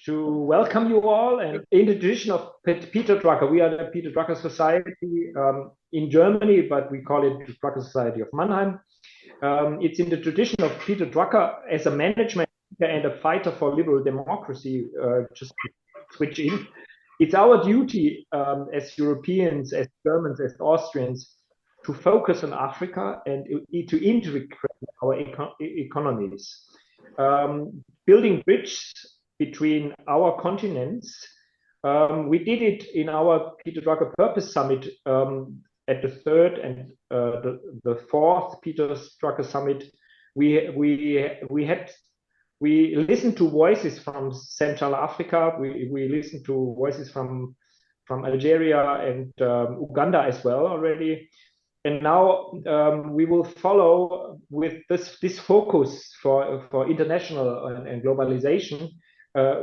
to welcome you all. And in the tradition of Peter Drucker, we are the Peter Drucker Society in Germany, but we call it the Drucker-Society of Mannheim. It's in the tradition of Peter Drucker as a management and a fighter for liberal democracy, just to switch in. It's our duty as Europeans, as Germans, as Austrians, to focus on Africa and to integrate our economies. Building bridges between our continents. We did it in our Peter Drucker Purpose Summit at the third and the fourth Peter Drucker Summit. We listened to voices from Central Africa. We listened to voices from Algeria and Uganda as well already. And now we will follow with this focus for international and globalization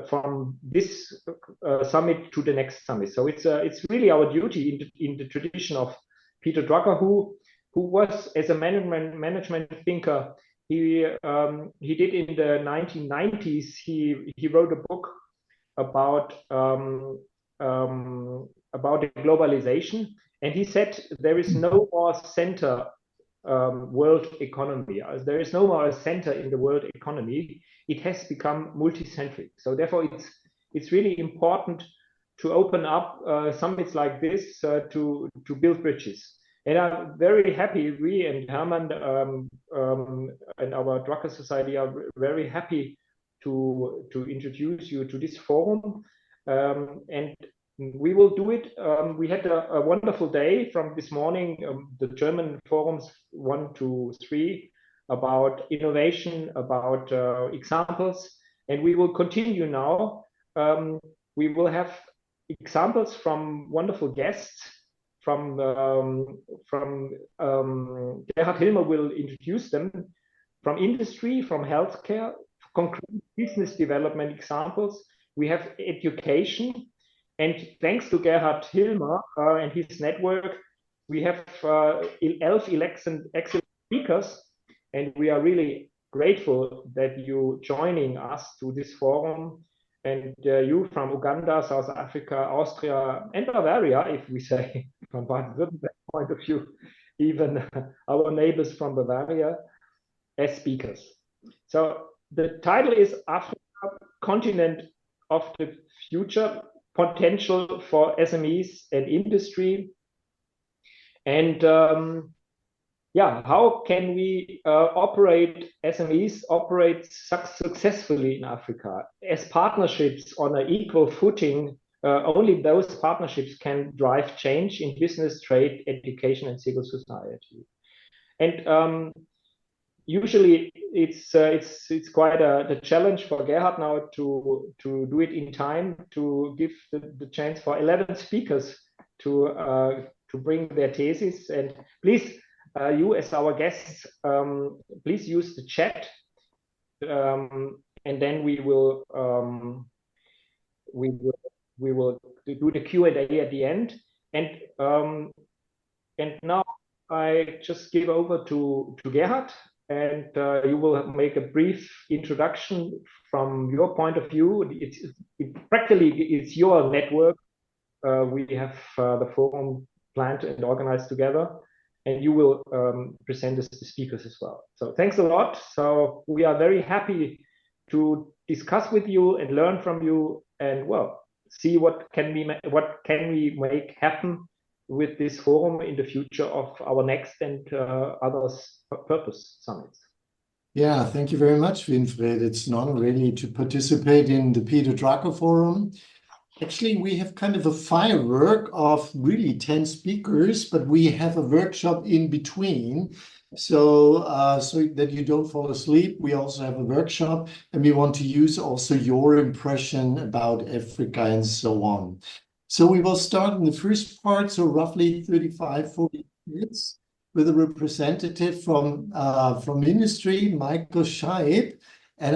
from this summit to the next summit. So it's really our duty in the tradition of Peter Drucker, who was, as a management thinker, he did in the 1990s. He wrote a book about the globalization, and he said there is no more center world economy. There is no more a center in the world economy. It has become multicentric. So therefore, it's really important to open up summits like this to build bridges. And I'm very happy, we and Hermann and our Drucker-Society are very happy to introduce you to this forum. And we will do it. We had a wonderful day from this morning, the German forums 1 to 3, about innovation, about examples, and we will continue now. We will have examples from wonderful guests. From Gerhard Hillmer will introduce them, from industry, from healthcare, concrete business development examples. We have education. And thanks to Gerhard Hillmer and his network, we have 11 excellent speakers, and we are really grateful that you joining us to this forum. And you from Uganda, South Africa, Austria, and Bavaria, if we say from Baden-Württemberg point of view, even our neighbors from Bavaria, as speakers. So the title is Africa, Continent of the Future, Potential for SMEs and Industry. And how can we SMEs operate successfully in Africa as partnerships on an equal footing? Only those partnerships can drive change in business, trade, education, and civil society. And usually it's quite the challenge for Gerhard now to do it in time, to give the chance for 11 speakers to bring their thesis. And please, you as our guests, please use the chat, and then we will do the Q&A at the end. And now I just give over to Gerhard, and you will make a brief introduction from your point of view. Practically it's your network. We have the forum planned and organized together, and you will present us the speakers as well. So thanks a lot. So we are very happy to discuss with you and learn from you, and see what can we make happen with this forum in the future of our next and others purpose summits. Yeah, thank you very much, Winfried. It's an honor really to participate in the Peter Drucker Forum. Actually, we have kind of a firework of really 10 speakers, but we have a workshop in between. So that you don't fall asleep, we also have a workshop, and we want to use also your impression about Africa and so on. So we will start in the first part, so roughly 35-40 minutes, with a representative from industry, Michael Scheib. And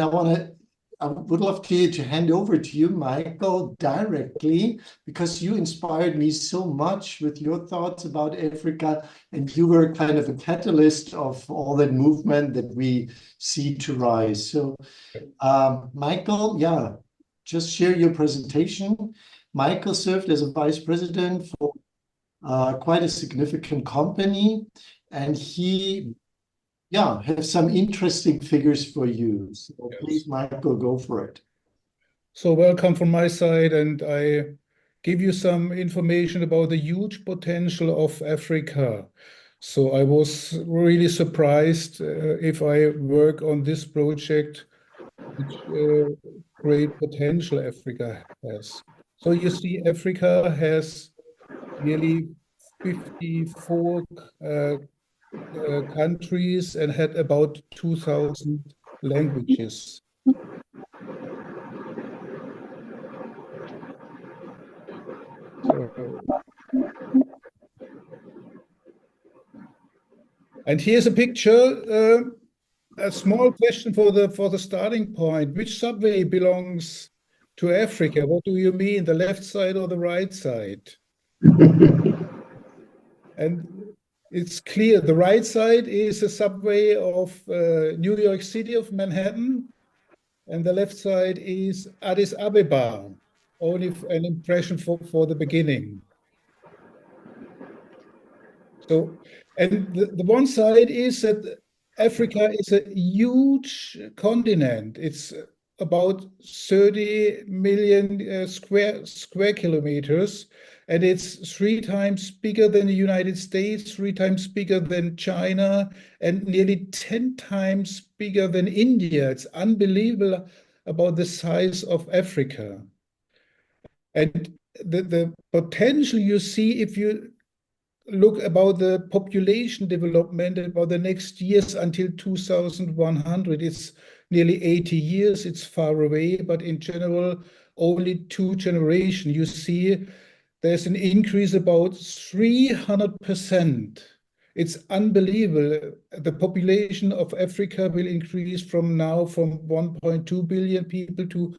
I would love to hand over to you, Michael, directly, because you inspired me so much with your thoughts about Africa, and you were kind of a catalyst of all that movement that we see to rise. So, Michael, just share your presentation. Michael served as a vice president for quite a significant company, and he has some interesting figures for you. So Yes. please, Michael, go for it. So welcome from my side, and I give you some information about the huge potential of Africa. So I was really surprised if I work on this project, which great potential Africa has. So you see, Africa has nearly 54 countries and had about 2,000 languages. So, and here's a picture. A small question for the starting point. Which subway belongs to Africa? What do you mean, the left side or the right side? And it's clear the right side is a subway of New York City, of Manhattan, and the left side is Addis Ababa. Only an impression for the beginning. So, and the one side is that Africa is a huge continent. It's about 30 million square kilometers, and it's 3 times bigger than the United States, 3 times bigger than China, and nearly 10 times bigger than India. It's unbelievable about the size of Africa. And the potential you see if you look about the population development about the next years until 2100. It's nearly 80 years. It's far away, but in general, only 2 generations. You see, there's an increase about 300%. It's unbelievable. The population of Africa will increase from 1.2 billion people to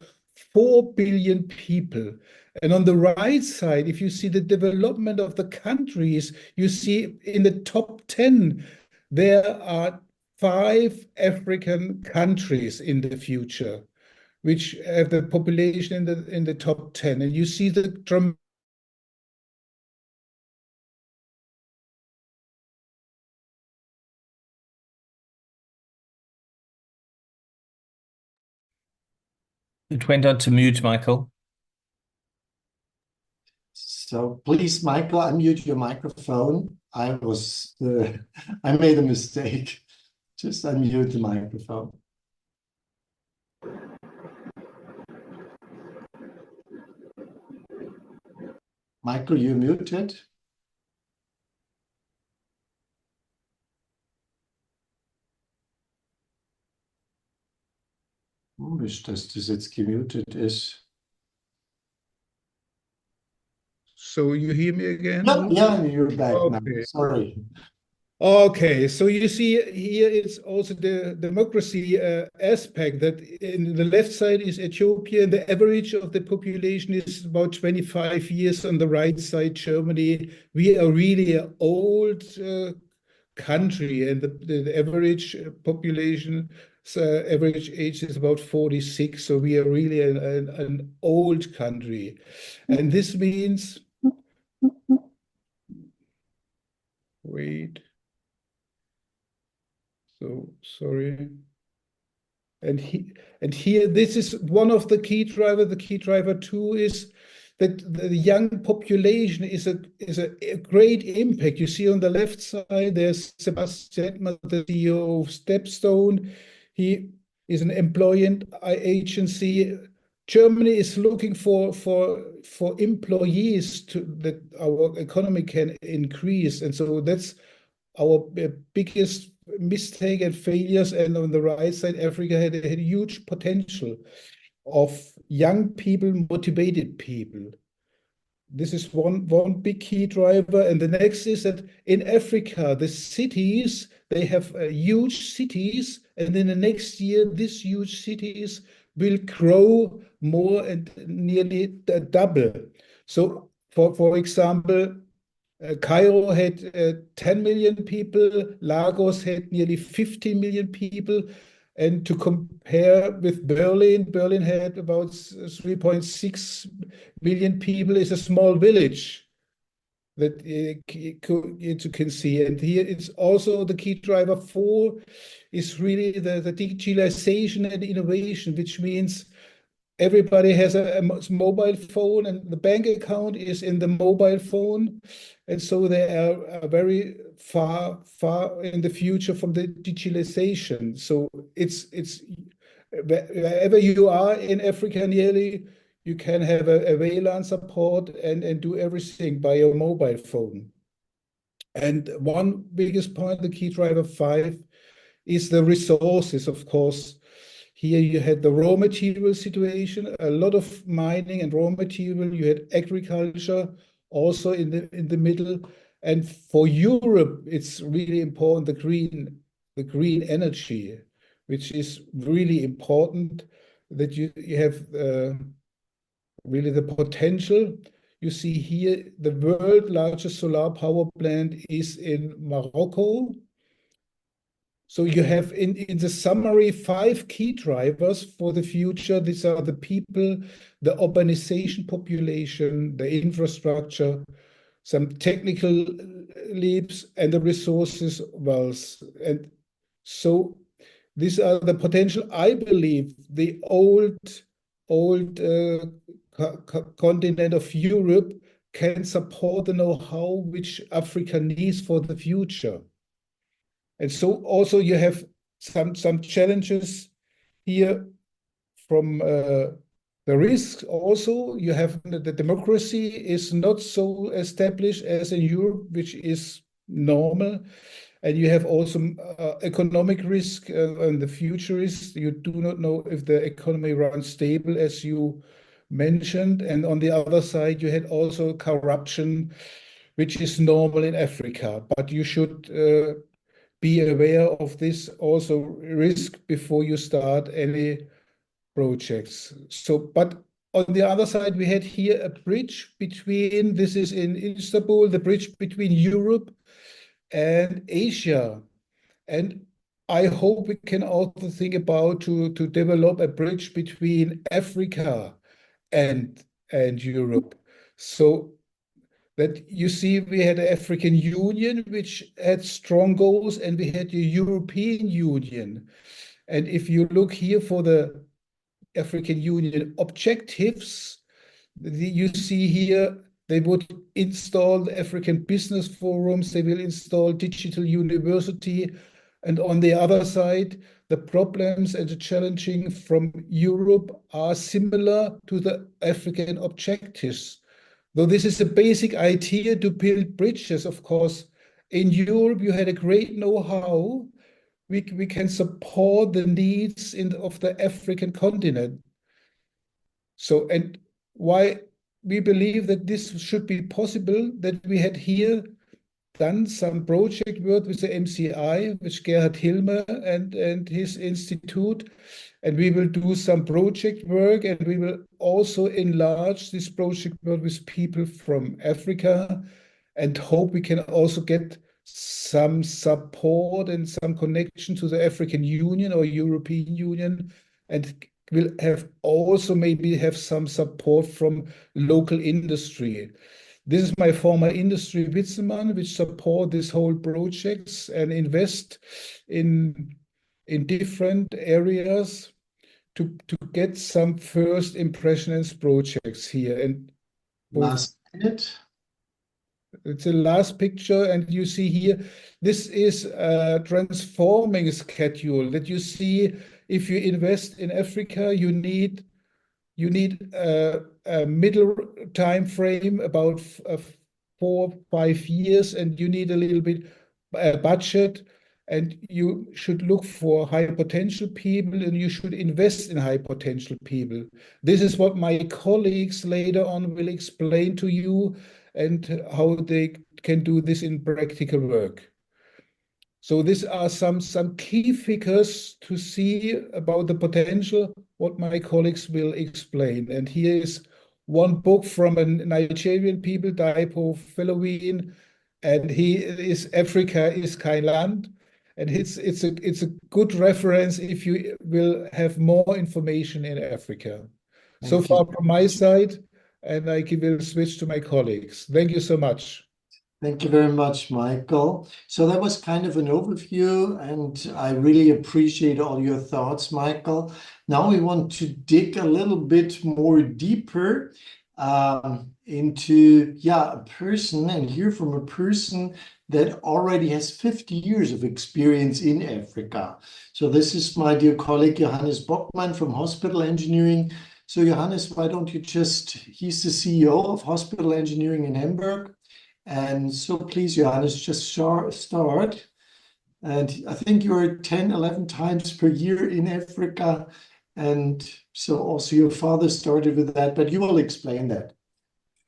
4 billion people. And on the right side, if you see the development of the countries, you see in the top 10, there are 5 African countries in the future, which have the population in the top 10. And you see the It went on to mute, Michael. So please, Michael, unmute your microphone. I made a mistake. Just unmute the microphone. Michael, you're muted. Komisch, dass das jetzt gemutet ist. So you hear me again? Yeah, you're back now. Okay. Sorry. Okay, so you see here it's also the democracy aspect, that in the left side is Ethiopia, and the average of the population is about 25 years. On the right side, Germany. We are really an old country, and the average population, average age is about 46. So we are really an old country. And this means, wait. So sorry. And here, this is one of the key driver. The key driver 2 is that the young population is a great impact. You see on the left side, there's Sebastian, the CEO of Stepstone. He is an employment agency. Germany is looking for employees that our economy can increase, and so that's our biggest mistake and failures. And on the right side, Africa had a huge potential of young people, motivated people. This is one big key driver. And the next is that in Africa, the cities, they have huge cities, and in the next year, these huge cities will grow more and nearly double. So for example, Cairo had 10 million people, Lagos had nearly 50 million people, And to compare with Berlin, Berlin had about 3.6 million people, is a small village that you can see. And here it's also the key driver 4 is really the digitalization and innovation, which means everybody has a mobile phone, and the bank account is in the mobile phone. And so they are very far in the future from the digitalization. So it's wherever you are in Africa nearly, you can have a VLAN support and do everything by your mobile phone. And one biggest point, the key driver 5, is the resources, of course. Here you had the raw material situation, a lot of mining and raw material. You had agriculture also in the middle. And for Europe, it's really important, the green energy, which is really important, that you have really the potential. You see here, the world largest solar power plant is in Morocco. So you have in the summary 5 key drivers for the future. These are the people, the urbanization population, the infrastructure, some technical leaps, and the resources wealth. And so these are the potential. I believe the old continent of Europe can support the know-how which Africa needs for the future. And so also you have some challenges here from the risk. Also, you have the democracy is not so established as in Europe, which is normal. And you have also economic risk and the future is you do not know if the economy runs stable, as you mentioned. And on the other side, you had also corruption, which is normal in Africa. But you should be aware of this also risk before you start any projects. So, but on the other side, we had here a bridge between, this is in Istanbul, the bridge between Europe and Asia. And I hope we can also think about to develop a bridge between Africa and Europe. So that you see, we had the African Union, which had strong goals, and we had the European Union. And if you look here for the African Union objectives, you see here, they would install the African business forums, they will install digital university. And on the other side, the problems and the challenging from Europe are similar to the African objectives. Though this is a basic idea to build bridges, of course, in Europe you had a great know-how. We can support the needs of the African continent. So, and why we believe that this should be possible, that we had here done some project work with the MCI, with Gerhard Hillmer and his institute. And we will do some project work, and we will also enlarge this project work with people from Africa, and hope we can also get some support and some connection to the African Union or European Union, and will have also maybe have some support from local industry. This is my former industry Witzemann, which support this whole projects and invest in different areas to get some first impressions projects here. And last minute. It's the last picture, and you see here, this is a transforming schedule that you see. If you invest in Africa, you need a middle time frame about 4-5 years, and you need a little bit budget, and you should look for high potential people, and you should invest in high potential people. This is what my colleagues later on will explain to you, and how they can do this in practical work. So these are some key figures to see about the potential, what my colleagues will explain. And here is one book from a Nigerian people, Daipo Felowin, and he is Africa is kein Land. and it's a good reference if you will have more information in Africa. So far from my side, and I will switch to my colleagues. Thank you so much. Thank you very much, Michael. So that was kind of an overview, and I really appreciate all your thoughts, Michael. Now we want to dig a little bit more deeper into a person, and hear from a person that already has 50 years of experience in Africa. So this is my dear colleague Johannes Bockmann from Hospital Engineering. So Johannes, why don't you he's the CEO of Hospital Engineering in Hamburg. And so please, Johannes, just start. And I think you're 10, 11 times per year in Africa. And so also your father started with that, but you will explain that.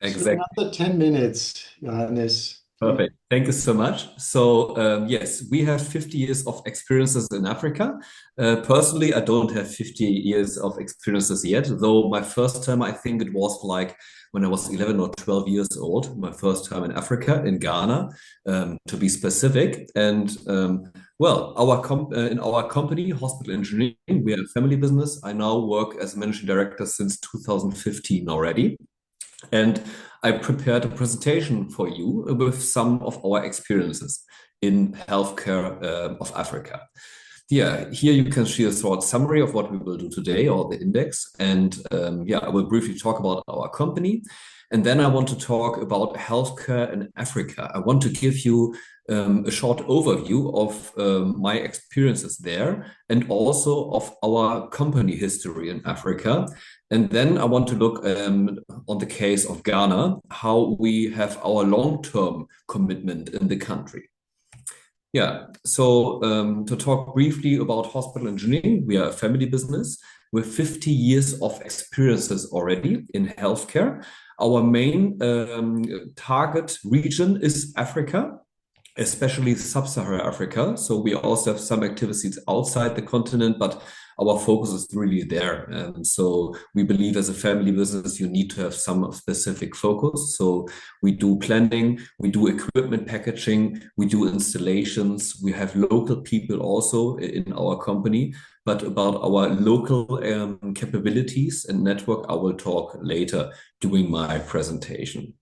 Exactly. So another 10 minutes, Johannes. Perfect. Thank you so much. So yes, we have 50 years of experiences in Africa. Personally, I don't have 50 years of experiences yet, though my first time, I think it was like when I was 11 or 12 years old, my first time in Africa, in Ghana, to be specific. And well, in our company, Hospital Engineering, we are a family business. I now work as managing director since 2015 already. And I prepared a presentation for you with some of our experiences in healthcare of Africa. Yeah, here you can see a short summary of what we will do today, or the index. And I will briefly talk about our company. And then I want to talk about healthcare in Africa. I want to give you a short overview of my experiences there, and also of our company history in Africa. And then I want to look on the case of Ghana, how we have our long-term commitment in the country. Yeah, so to talk briefly about Hospital Engineering, we are a family business with 50 years of experiences already in healthcare. Our main target region is Africa, especially sub-Saharan Africa. So we also have some activities outside the continent, but our focus is really there. And so we believe as a family business, you need to have some specific focus. So we do planning, we do equipment packaging, we do installations. We have local people also in our company, but about our local capabilities and network, I will talk later during my presentation.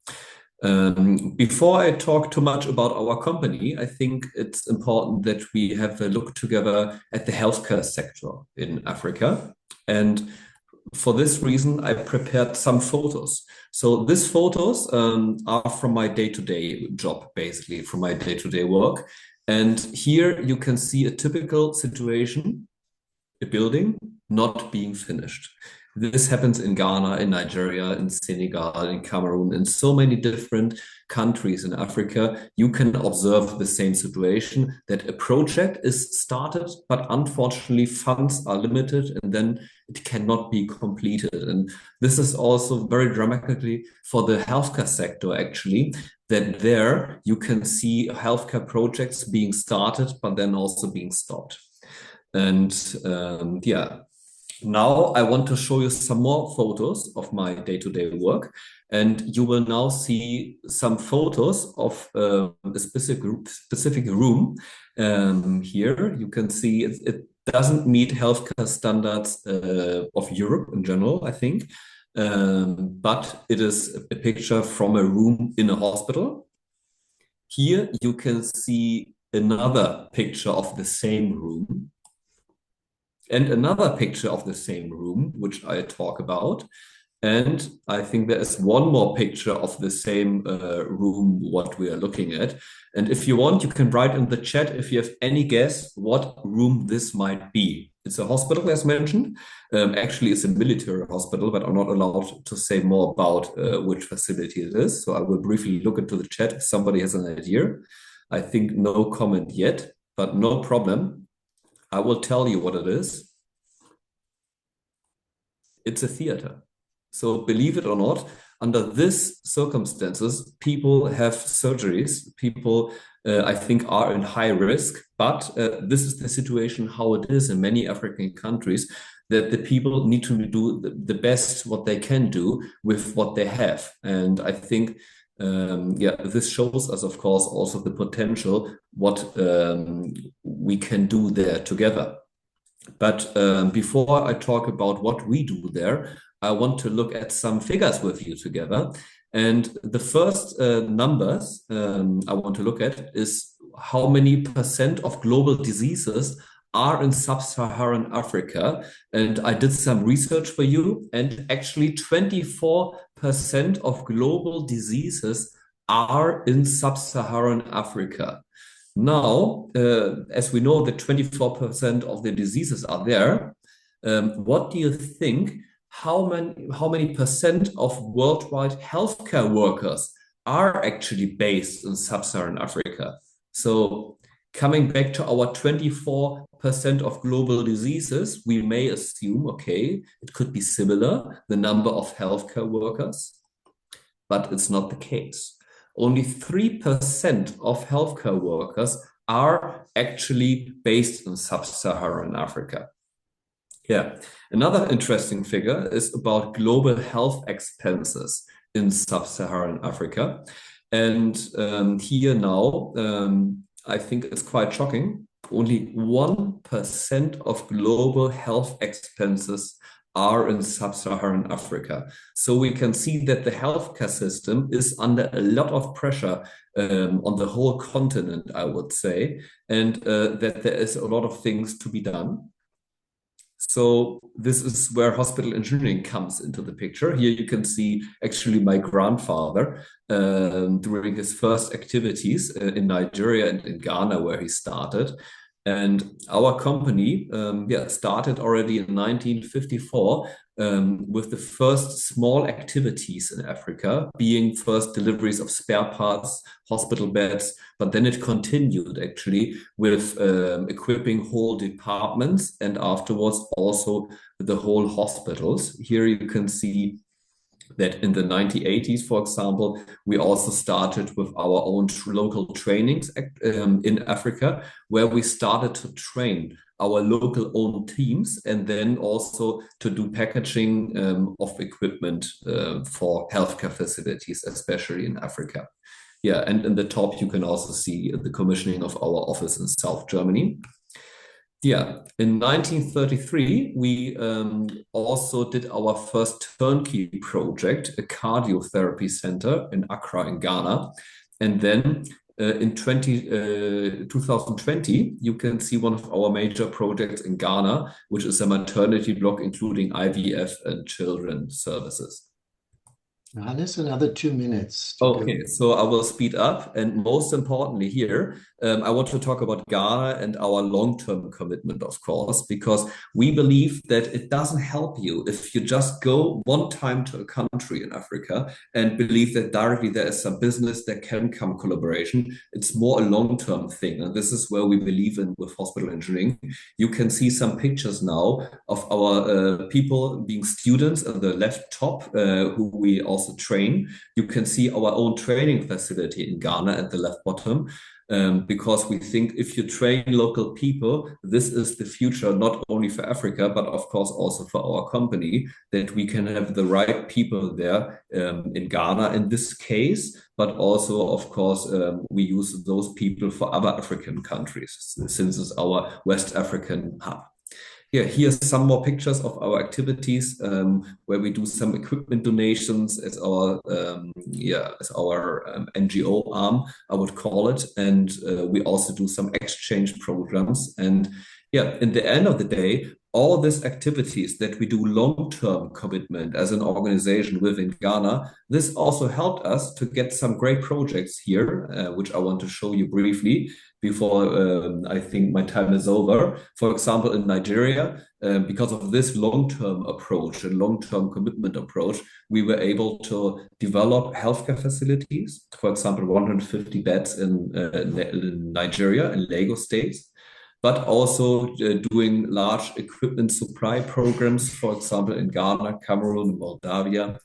Before I talk too much about our company, I think it's important that we have a look together at the healthcare sector in Africa. And for this reason, I prepared some photos. So these photos are from my day-to-day job, basically, from my day-to-day work. And here you can see a typical situation, a building not being finished. This happens in Ghana, in Nigeria, in Senegal, in Cameroon, in so many different countries in Africa. You can observe the same situation, that a project is started, but unfortunately funds are limited and then it cannot be completed. And this is also very dramatically for the healthcare sector, actually, that there you can see healthcare projects being started, but then also being stopped. And now I want to show you some more photos of my day-to-day work, and you will now see some photos of a specific room. Here you can see it doesn't meet healthcare standards of Europe in general, I think, but it is a picture from a room in a hospital. Here you can see another picture of the same room, and another picture of the same room, which I talk about. And I think there is one more picture of the same room, what we are looking at. And if you want, you can write in the chat if you have any guess what room this might be. It's a hospital, as mentioned. Actually, it's a military hospital, but I'm not allowed to say more about which facility it is. So I will briefly look into the chat if somebody has an idea. I think no comment yet, but no problem. I will tell you what it is. It's a theater. So believe it or not, under these circumstances, people have surgeries. People, I think, are in high risk. But this is the situation how it is in many African countries, that the people need to do the best what they can do with what they have. And I think this shows us, of course, also the potential what we can do there together. But before I talk about what we do there, I want to look at some figures with you together. And the first numbers I want to look at is how many % of global diseases are in sub-Saharan Africa. And I did some research for you, and actually 24% of global diseases are in sub-Saharan Africa. Now, as we know that 24% of the diseases are there, what do you think? How many percent of worldwide healthcare workers are actually based in sub-Saharan Africa? So coming back to our 24% of global diseases, we may assume, okay, it could be similar, the number of healthcare workers, but it's not the case. Only 3% of healthcare workers are actually based in sub-Saharan Africa. Yeah, another interesting figure is about global health expenses in sub-Saharan Africa. And here now, I think it's quite shocking. Only 1% of global health expenses are in sub-Saharan Africa. So we can see that the healthcare system is under a lot of pressure on the whole continent, I would say, and that there is a lot of things to be done. So this is where hospital engineering comes into the picture. Here you can see actually my grandfather during his first activities in Nigeria and in Ghana, where he started. And our company started already in 1954 with the first small activities in Africa, being first deliveries of spare parts, hospital beds, but then it continued actually with equipping whole departments and afterwards also the whole hospitals. Here you can see that in the 1980s, for example, we also started with our own local trainings in Africa, where we started to train our local own teams and then also to do packaging of equipment for healthcare facilities, especially in Africa. Yeah, and in the top, you can also see the commissioning of our office in South Germany. Yeah, in 1933, we also did our first turnkey project, a cardiotherapy center in Accra in Ghana. And then in 2020, you can see one of our major projects in Ghana, which is a maternity block, including IVF and children's services. Johannes, another 2 minutes. Okay, so I will speed up. And most importantly here, I want to talk about Ghana and our long-term commitment, of course, because we believe that it doesn't help you if you just go one time to a country in Africa and believe that directly there is some business, there can come collaboration. It's more a long-term thing. And this is where we believe in with hospital engineering. You can see some pictures now of our people being students at the left top, who we also train. You can see our own training facility in Ghana at the left bottom. Because we think if you train local people, this is the future, not only for Africa, but of course also for our company, that we can have the right people there in Ghana in this case, but also, of course, we use those people for other African countries, since it's our West African hub. Yeah, here's some more pictures of our activities where we do some equipment donations as our NGO arm, I would call it, and we also do some exchange programs. And yeah, in the end of the day, all these activities that we do long-term commitment as an organization within Ghana, this also helped us to get some great projects here, which I want to show you briefly before I think my time is over. For example, in Nigeria, because of this long-term approach and long-term commitment approach, we were able to develop healthcare facilities, for example, 150 beds in Nigeria, in Lagos State, but also doing large equipment supply programs, for example, in Ghana, Cameroon, Moldavia.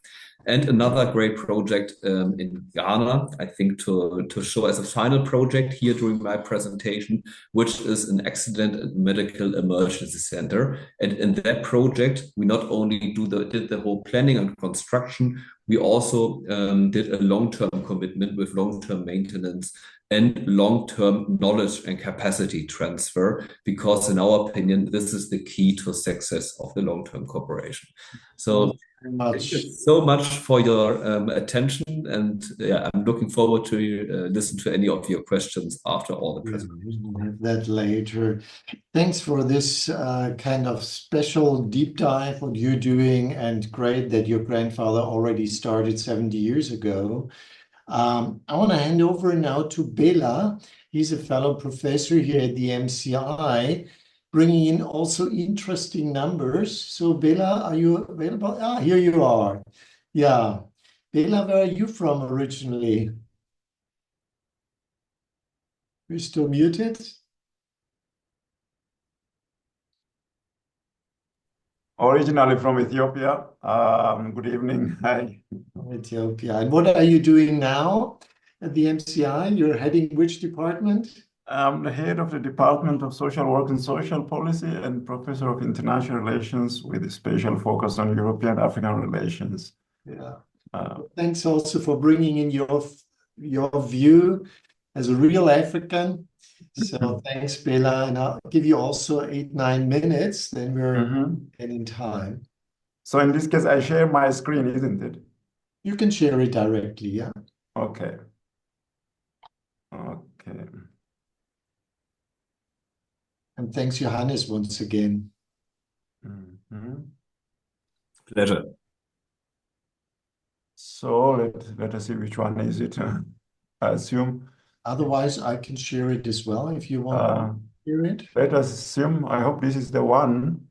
And another great project in Ghana, I think, to show as a final project here during my presentation, which is an accident and medical emergency center. And in that project, we not only did the whole planning and construction, we also did a long-term commitment with long-term maintenance and long-term knowledge and capacity transfer, because in our opinion, this is the key to success of the long-term cooperation. So thank you so much for your attention, and yeah, I'm looking forward to listen to any of your questions after all the presentations. We'll have that later. Thanks for this kind of special deep dive, what you're doing, and great that your grandfather already started 70 years ago. I want to hand over now to Bela. He's a fellow professor here at the MCI, bringing in also interesting numbers. So Bela, are you available? Ah, here you are. Yeah. Bela, where are you from originally? You're still muted? Originally from Ethiopia. Good evening. Hi. Ethiopia. And what are you doing now at the MCI? You're heading which department? I'm the head of the Department of Social Work and Social Policy and Professor of International Relations with a special focus on European-African relations. Yeah. Thanks also for bringing in your view as a real African. So thanks, Bela. And I'll give you also 8-9 minutes, then we're in time. So in this case, I share my screen, isn't it? You can share it directly, yeah. Okay. Okay. And thanks, Johannes, once again. Pleasure. So let us see which one is it. I assume. Otherwise, I can share it as well if you want to share it. Let us assume. I hope this is the one.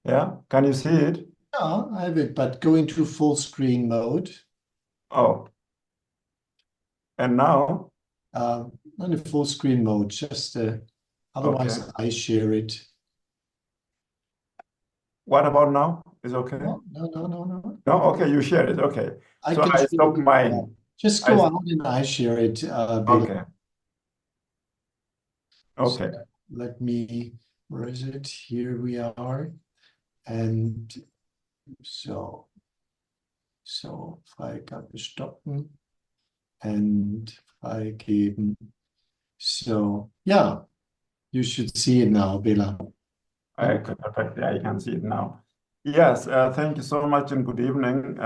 Yeah, can you see it? Yeah, I have it, but go into full screen mode. Oh. And now? Not in full screen mode, just otherwise Okay. I share it. What about now? Is okay? No. No, okay, you share it. Okay. So can I share stop it. mine. Just go out and I share it. Okay. Okay. So let me, where is it? Here we are. And so Freigabe stoppen and freigeben. So yeah, you should see it now, Bela. Perfectly, I can see it now. Yes, thank you so much and good evening.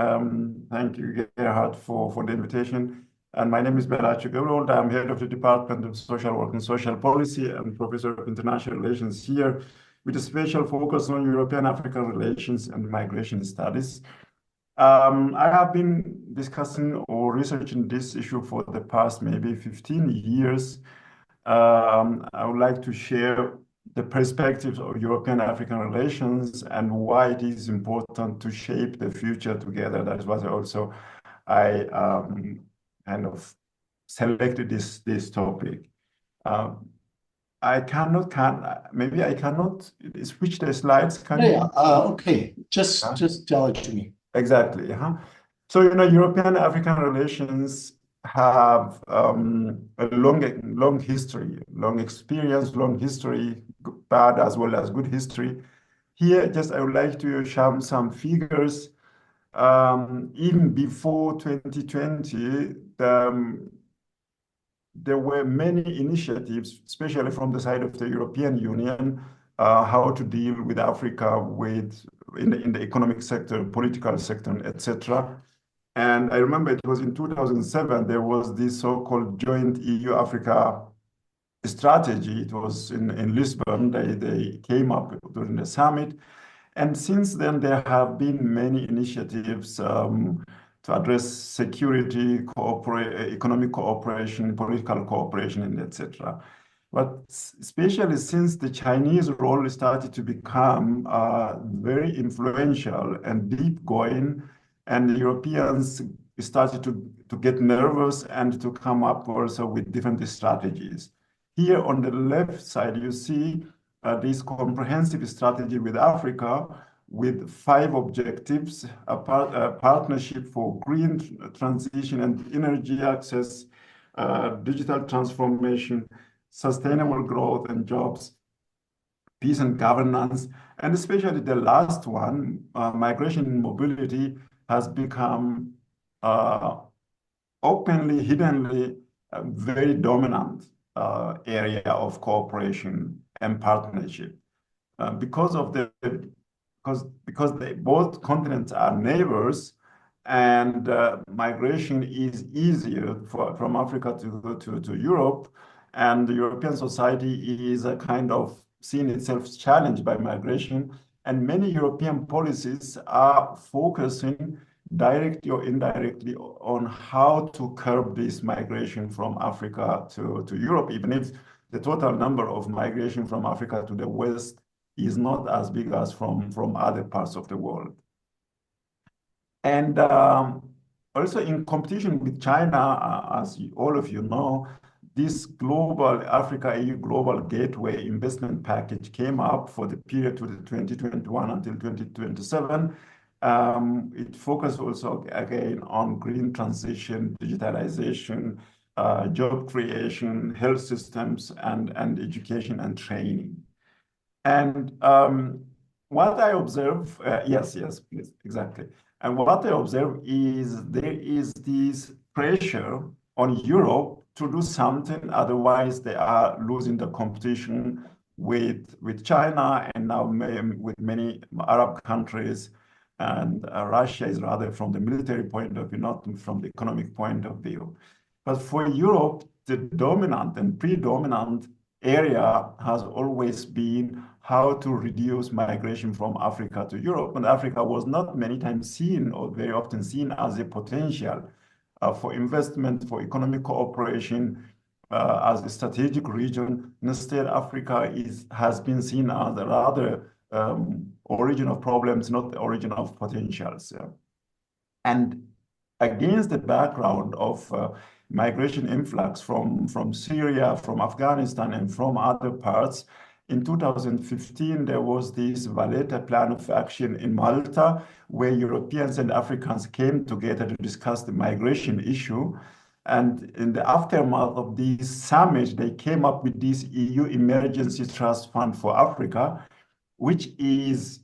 Thank you, Gerhard, for the invitation. And my name is Belachew. I'm head of the Department of Social Work and Social Policy and Professor of International Relations here, with a special focus on European-African relations and migration studies. I have been discussing or researching this issue for the past maybe 15 years. I would like to share the perspectives of European-African relations and why it is important to shape the future together. That was also I kind of selected this topic. Maybe I cannot switch the slides. Can you? Okay. Just tell it to me. Exactly. So, European-African relations have a long history, long experience, long history, bad as well as good history. Here, I would like to share some figures. Even before 2020, there were many initiatives, especially from the side of the European Union, how to deal with Africa in the economic sector, political sector, etc. And I remember it was in 2007, there was this so-called joint EU-Africa strategy. It was in Lisbon. They came up during the summit. And since then, there have been many initiatives to address security, economic cooperation, political cooperation, and etc. But especially since the Chinese role started to become very influential and deep going, and the Europeans started to get nervous and to come up also with different strategies. Here on the left side, you see this comprehensive strategy with Africa, with 5 objectives: a partnership for green transition and energy access, digital transformation, sustainable growth and jobs, peace and governance, and especially the last one, migration and mobility, has become openly, hiddenly, a very dominant area of cooperation and partnership. Because both continents are neighbors, and migration is easier from Africa to Europe, and the European society is a kind of seeing itself challenged by migration, and many European policies are focusing directly or indirectly on how to curb this migration from Africa to Europe, even if the total number of migration from Africa to the West is not as big as from other parts of the world. And also in competition with China, as all of you know, this global Africa-EU Global Gateway investment package came up for the period to the 2021 until 2027. It focused also again on green transition, digitalization, job creation, health systems, and education and training. And what I observe, yes, please, exactly. And what I observe is there is this pressure on Europe to do something, otherwise they are losing the competition with China and now with many Arab countries. And Russia is rather from the military point of view, not from the economic point of view. But for Europe, the dominant and predominant area has always been how to reduce migration from Africa to Europe. And Africa was not many times seen or very often seen as a potential for investment, for economic cooperation, as a strategic region. Instead, Africa has been seen as a rather origin of problems, not the origin of potentials. And against the background of migration influx from Syria, from Afghanistan, and from other parts, in 2015, there was this Valletta Plan of Action in Malta, where Europeans and Africans came together to discuss the migration issue. And in the aftermath of this summit, they came up with this EU Emergency Trust Fund for Africa, which is,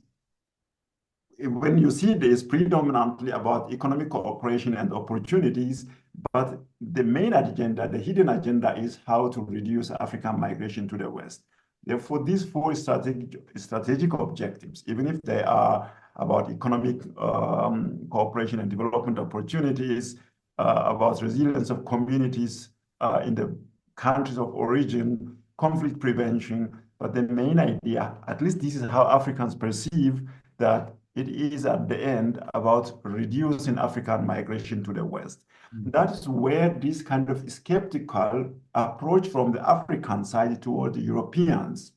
when you see this, predominantly about economic cooperation and opportunities, but the main agenda, the hidden agenda, is how to reduce African migration to the West. Therefore, these 4 strategic objectives, even if they are about economic cooperation and development opportunities, about resilience of communities in the countries of origin, conflict prevention, but the main idea, at least this is how Africans perceive, that it is at the end about reducing African migration to the West. That is where this kind of skeptical approach from the African side toward the Europeans.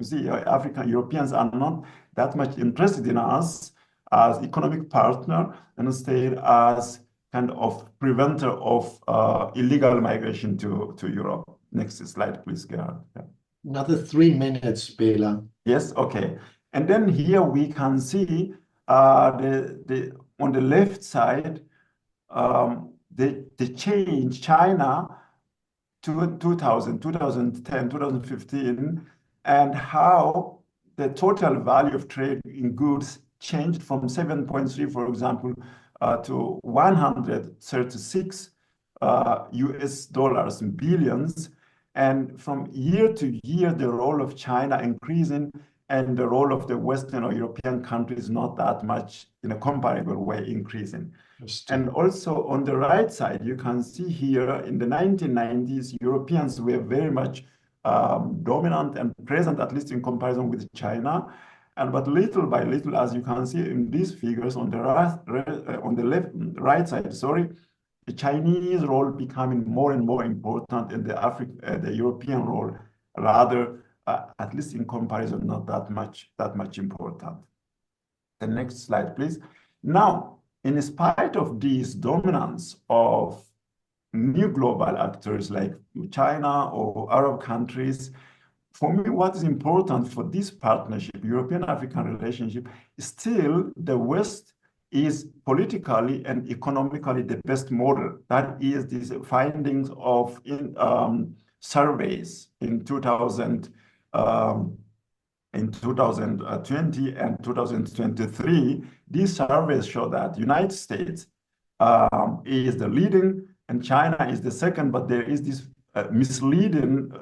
You see, Europeans are not that much interested in us as economic partner, and instead as kind of preventer of illegal migration to Europe. Next slide, please, Gareth. Yeah. Another 3 minutes, Bela. Yes, okay. And then here we can see on the left side, the change, China to 2010, 2015, and how the total value of trade in goods changed from 7.3, for example, to 136 US dollars in billions. And from year to year, the role of China increasing, and the role of the Western or European countries not that much in a comparable way increasing. And also on the right side, you can see here in the 1990s, Europeans were very much dominant and present, at least in comparison with China. But little by little, as you can see in these figures on the right side, the Chinese role becoming more and more important, and the European role rather, at least in comparison, not that much important. The next slide, please. Now, in spite of this dominance of new global actors like China or Arab countries, for me, what is important for this partnership, European-African relationship, still the West is politically and economically the best model. That is these findings of surveys in 2020 and 2023. These surveys show that United States is the leading and China is the second, but there is this misleading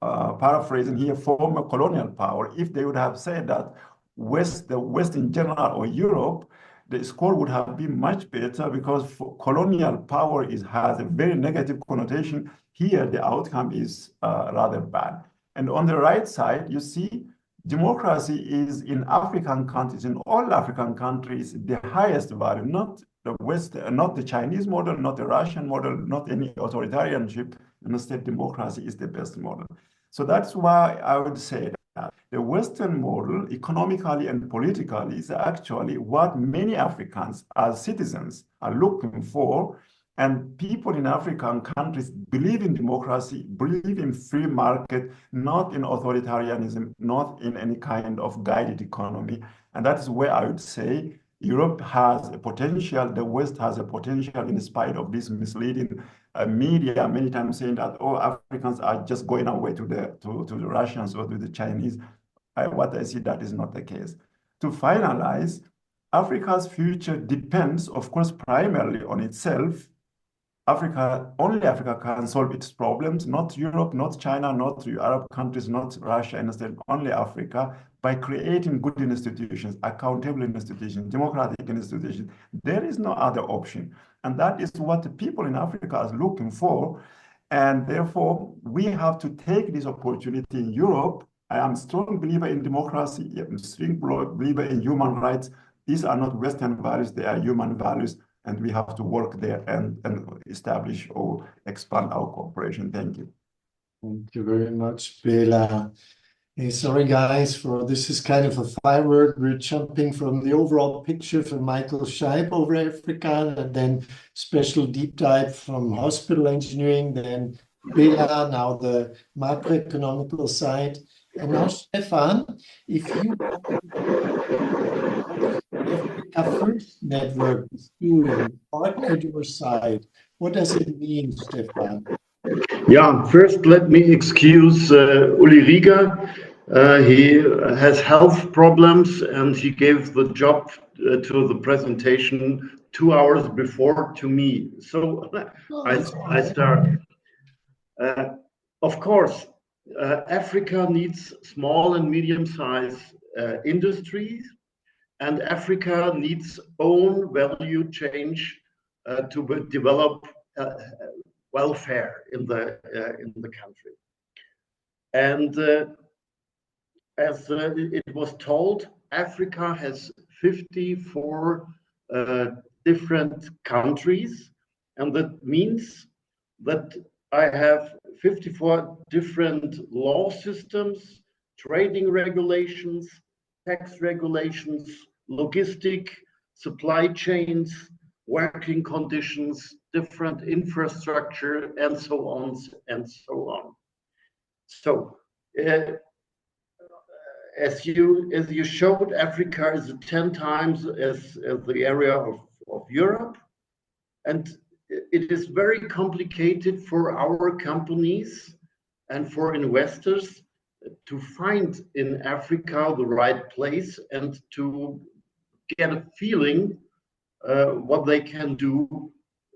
paraphrasing here, former colonial power. If they would have said that the West in general or Europe, the score would have been much better, because colonial power has a very negative connotation. Here, the outcome is rather bad. And on the right side, you see democracy is in African countries, in all African countries, the highest value, not the West, not the Chinese model, not the Russian model, not any authoritarianship. Instead, democracy is the best model. So that's why I would say that the Western model, economically and politically, is actually what many Africans as citizens are looking for. And people in African countries believe in democracy, believe in free market, not in authoritarianism, not in any kind of guided economy. And that is where I would say Europe has a potential, the West has a potential, in spite of this misleading media many times saying that, oh, Africans are just going away to the Russians or to the Chinese. What I see, that is not the case. To finalize, Africa's future depends, of course, primarily on itself. Only Africa can solve its problems, not Europe, not China, not Arab countries, not Russia, instead only Africa, by creating good institutions, accountable institutions, democratic institutions. There is no other option. And that is what the people in Africa are looking for. And therefore, we have to take this opportunity in Europe. I am a strong believer in democracy, I'm a strong believer in human rights. These are not Western values, they are human values. And we have to work there and establish or expand our cooperation. Thank you. Thank you very much, Bela. Hey, sorry, guys, for this is kind of a firework. We're jumping from the overall picture from Michael Scheib over Africa, and then special deep dive from hospital engineering, then Bela, now the macroeconomical side. And now, Stefan, if you Africa First Network is doing partner at your side, what does it mean, Stefan? Yeah, first let me excuse Uli Rieger. He has health problems and he gave the job to the presentation 2 hours before to me. So I start. Of course, Africa needs small and medium-sized industries, and Africa needs own value chain to develop welfare in the country. And as it was told, Africa has 54 different countries, and that means that I have 54 different law systems, trading regulations, tax regulations, logistic, supply chains, working conditions, different infrastructure, and so on and so on. So, as you showed, Africa is 10 times as the area of Europe, and it is very complicated for our companies and for investors to find in Africa the right place and to get a feeling what they can do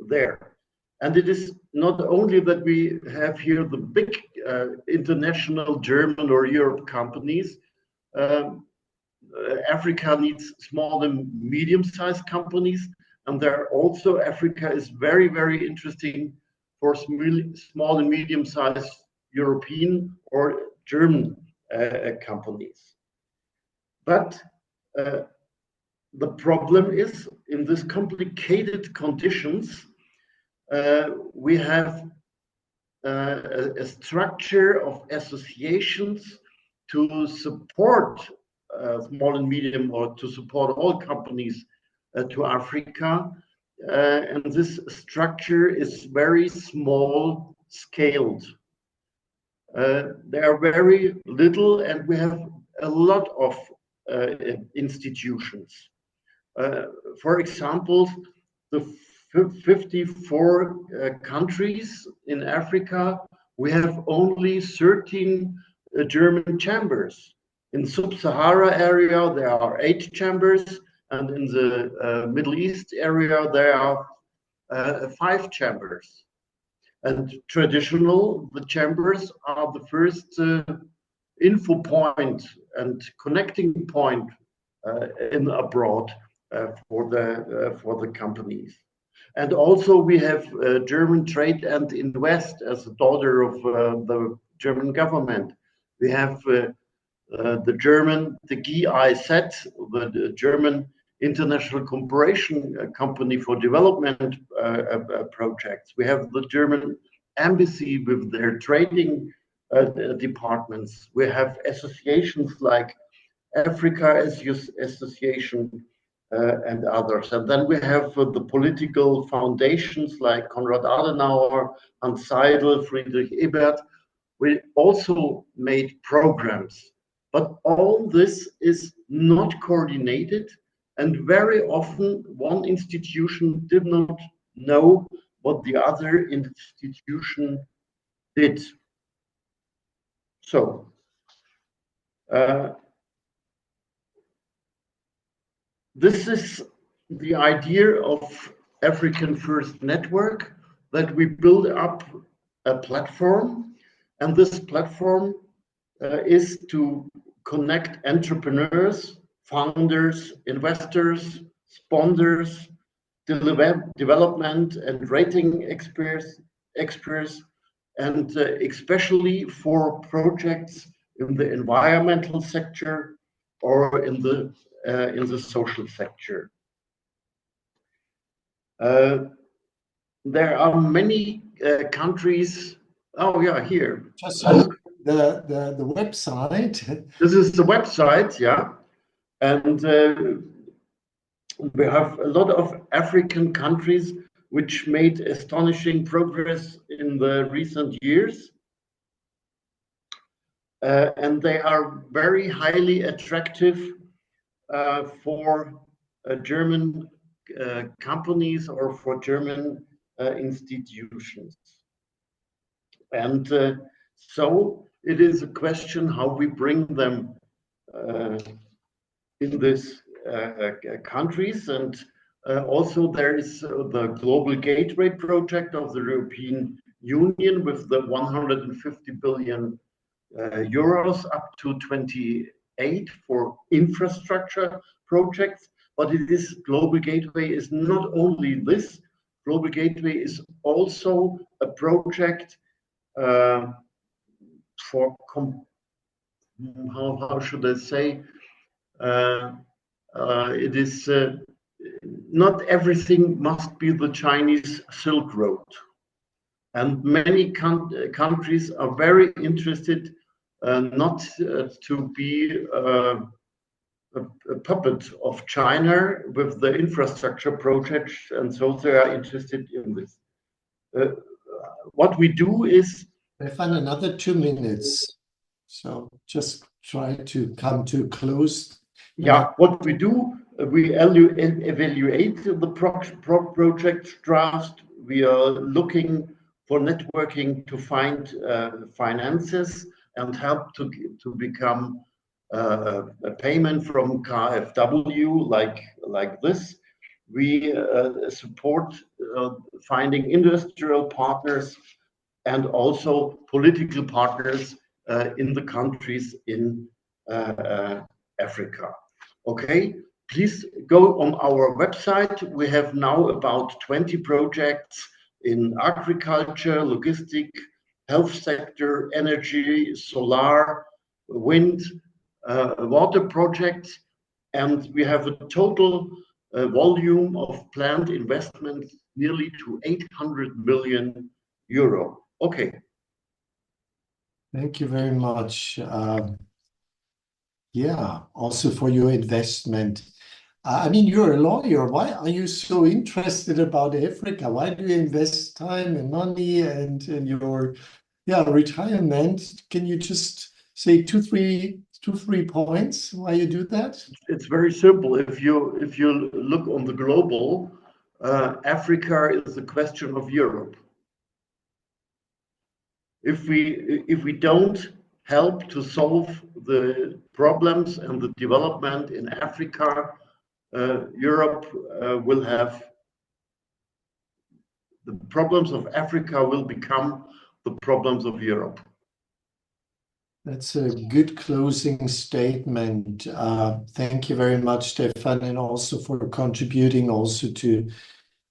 there. And it is not only that we have here the big international German or Europe companies. Africa needs small and medium-sized companies, and there also Africa is very, very interesting for small and medium-sized European or German companies. But the problem is, in these complicated conditions, we have a structure of associations to support small and medium, or to support all companies to Africa. And this structure is very small scaled. There are very little, and we have a lot of institutions. For example, the 54 countries in Africa, we have only 13 German chambers. In sub-Sahara area, there are 8 chambers, and in the Middle East area, there are 5 chambers. And traditional, the chambers are the first info point and connecting point in abroad for the companies. And also we have German Trade and Invest as a daughter of the German government. We have the GIZ, the German International Cooperation Company for Development projects. We have the German Embassy with their trading departments. We have associations like Africa Association and others. And then we have the political foundations like Konrad Adenauer, Hans Seidel, Friedrich Ebert. We also made programs, but all this is not coordinated, and very often one institution did not know what the other institution did. So, this is the idea of African First Network, that we build up a platform, and this platform is to connect entrepreneurs, founders, investors, sponsors, development and rating experts, and especially for projects in the environmental sector or in the social sector. There are many countries. Oh yeah, here. Just the website. This is the website, yeah, and we have a lot of African countries which made astonishing progress in the recent years. And they are very highly attractive for German companies or for German institutions. And so it is a question how we bring them in these countries. And also there is the Global Gateway project of the European Union with the 150 billion euros up to 28 for infrastructure projects. But it is Global Gateway is not only this. Global Gateway is also a project for how should I say? It is not everything must be the Chinese Silk Road, and many countries are very interested not to be a puppet of China with the infrastructure projects, and so they are interested in this. What we do is Stefan, another 2 minutes, so just try to come to close. Yeah, what we do, we evaluate the project draft. We are looking for networking to find finances and help to become a payment from KfW like this. We support finding industrial partners and also political partners in the countries in Africa. Okay, please go on our website. We have now about 20 projects in agriculture, logistics, health sector, energy, solar, wind, water projects, and we have a total volume of planned investment nearly to 800 million euro. Okay. Thank you very much. Yeah, also for your investment. I mean, you're a lawyer. Why are you so interested about Africa? Why do you invest time and money and your yeah, retirement. Can you just say two, three points why you do that? It's very simple. If you look on the global, Africa is a question of Europe. If we don't help to solve the problems and the development in Africa, Europe will have the problems of Africa will become the problems of Europe. That's a good closing statement. Thank you very much, Stefan, and also for contributing also to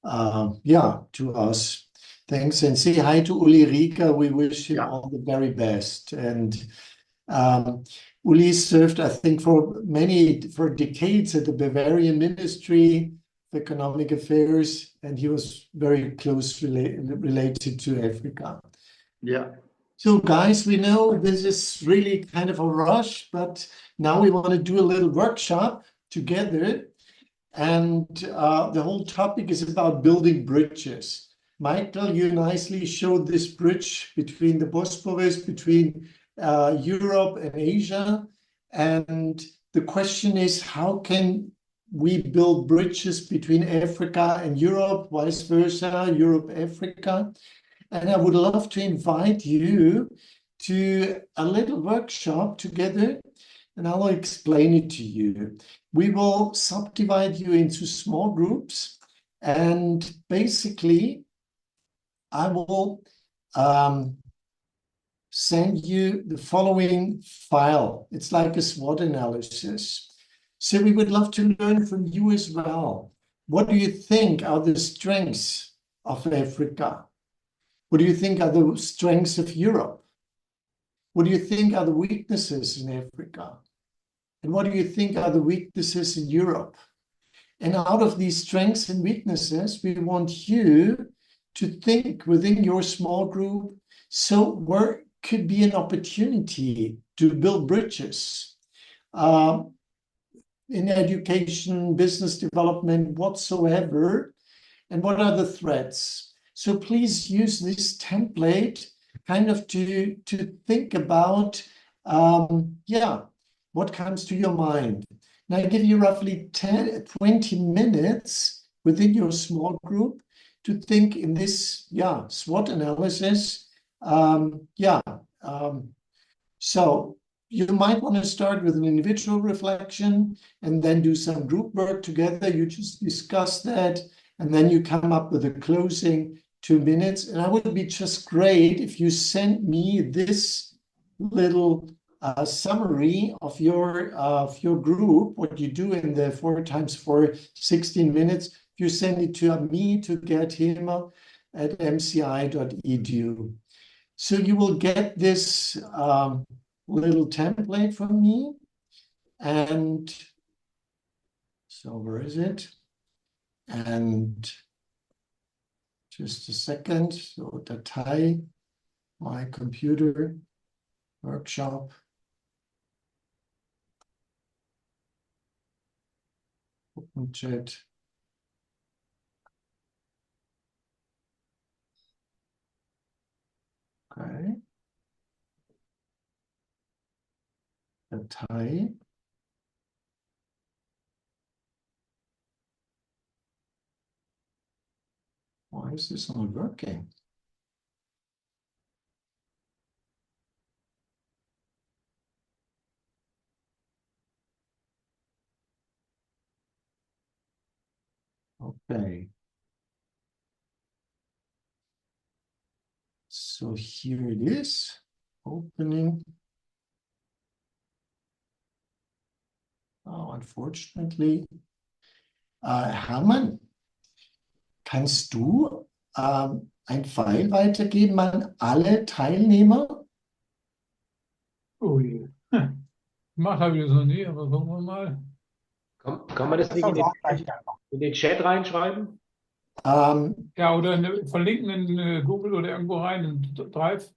to us. Thanks, and say hi to Uli Rika. We wish him all the very best. And Uli served, I think, for decades at the Bavarian Ministry of Economic Affairs, and he was very closely related to Africa. Yeah. So guys, we know this is really kind of a rush, but now we want to do a little workshop together. And the whole topic is about building bridges. Michael, you nicely showed this bridge between the Bosphorus, between Europe and Asia. And the question is, how can we build bridges between Africa and Europe, vice versa, Europe, Africa? And I would love to invite you to a little workshop together, and I'll explain it to you. We will subdivide you into small groups, and basically, I will send you the following file. It's like a SWOT analysis. So we would love to learn from you as well. What do you think are the strengths of Africa? What do you think are the strengths of Europe? What do you think are the weaknesses in Africa? And what do you think are the weaknesses in Europe? And out of these strengths and weaknesses, we want you to think within your small group, so where could be an opportunity to build bridges in education, business development, whatsoever, and what are the threats? So please use this template kind of to think about, what comes to your mind. And I give you roughly 20 minutes within your small group to think in this, SWOT analysis. So you might want to start with an individual reflection and then do some group work together. You just discuss that, and then you come up with a closing 2 minutes. And I would be just great if you sent me this little summary of your group, what you do in the 4 times 4, 16 minutes. If you send it to me, to get Hillmer at mci.edu. So you will get this little template from me. And so where is it? And just a second. So Datei, my computer, workshop. Open chat. Okay. Datei. Why is this not working? Okay. So here it is, opening. Oh, unfortunately. Hermann, kannst du ein File weitergeben an alle Teilnehmer? Oh je. Gemacht habe ich das noch nie, aber gucken wir mal. Kann man das nicht in den Chat reinschreiben? Ja, oder verlinken in Google oder irgendwo rein, in Drive.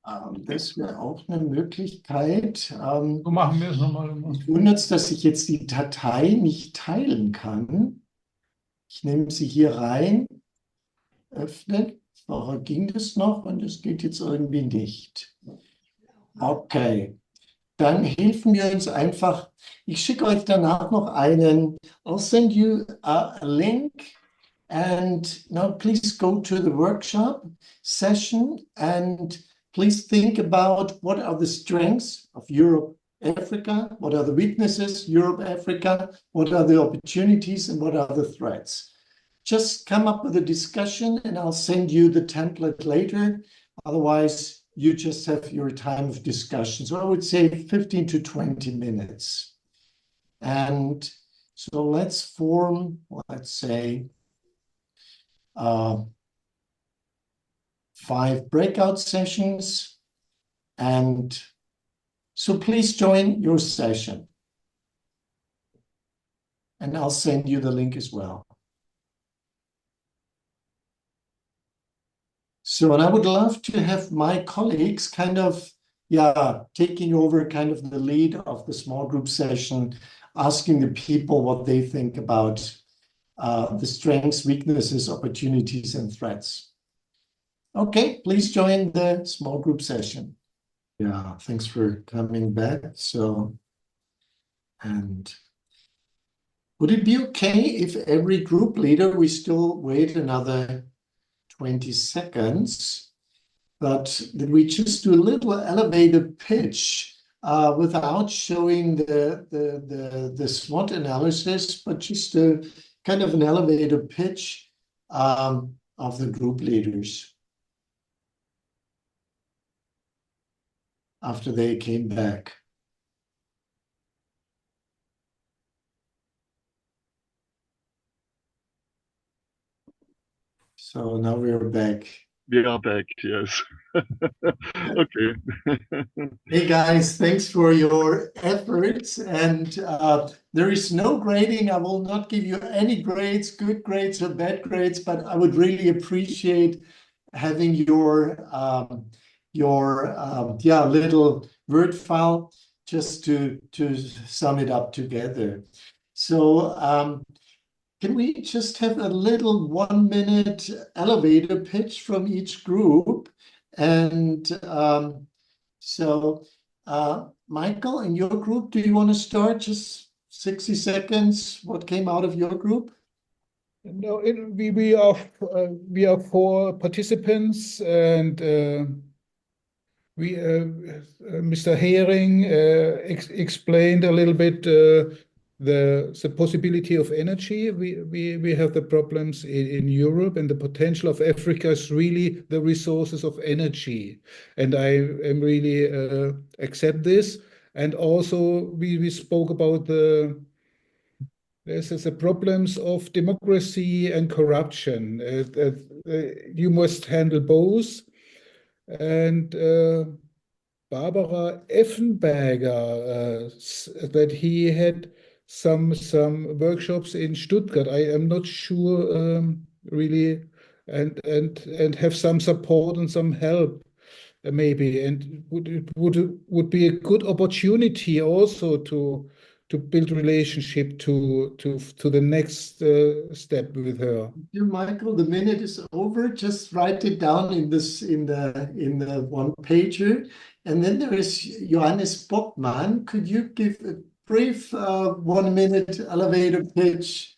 Das wäre auch eine Möglichkeit. So machen wir es nochmal. Mich wundert es, dass ich jetzt die Datei nicht teilen kann. Ich nehme sie hier rein, öffnen. Vorher ging das noch und es geht jetzt irgendwie nicht. Okay, dann helfen wir uns einfach. Ich schicke euch danach noch einen. I'll send you a link and now please go to the workshop session and please think about what are the strengths of Europe, Africa, what are the weaknesses, Europe, Africa, what are the opportunities and what are the threats. Just come up with a discussion and I'll send you the template later. Otherwise, you just have your time of discussion. So I would say 15 to 20 minutes. And so let's form, let's say, 5 breakout sessions. And so please join your session. And I'll send you the link as well. So, and I would love to have my colleagues kind of, taking over kind of the lead of the small group session, asking the people what they think about the strengths, weaknesses, opportunities, and threats. Okay, please join the small group session. Yeah, thanks for coming back. So, and would it be okay if every group leader, we still wait another 20 seconds, but that we just do a little elevator pitch without showing the SWOT analysis, but just a kind of an elevator pitch of the group leaders after they came back. So now we're back. We are back, yes. Okay. Hey guys, thanks for your efforts. And there is no grading. I will not give you any grades, good grades or bad grades, but I would really appreciate having your little word file just to sum it up together. So can we just have a little 1-minute elevator pitch from each group? And so, Michael, in your group, do you want to start? Just 60 seconds. What came out of your group? No, we are 4 participants, and Mr. Hering explained a little bit the possibility of energy. We have the problems in Europe, and the potential of Africa is really the resources of energy. And I am really accept this. And also we spoke about there's the problems of democracy and corruption. You must handle both. And Barbara Effenberger that he had some workshops in Stuttgart. I am not sure really, and have some support and some help maybe, and would be a good opportunity also to build relationship to the next step with her. You, Michael, the minute is over. Just write it down in the one pager. And then there is Johannes Bockmann. Could you give a brief 1-minute elevator pitch?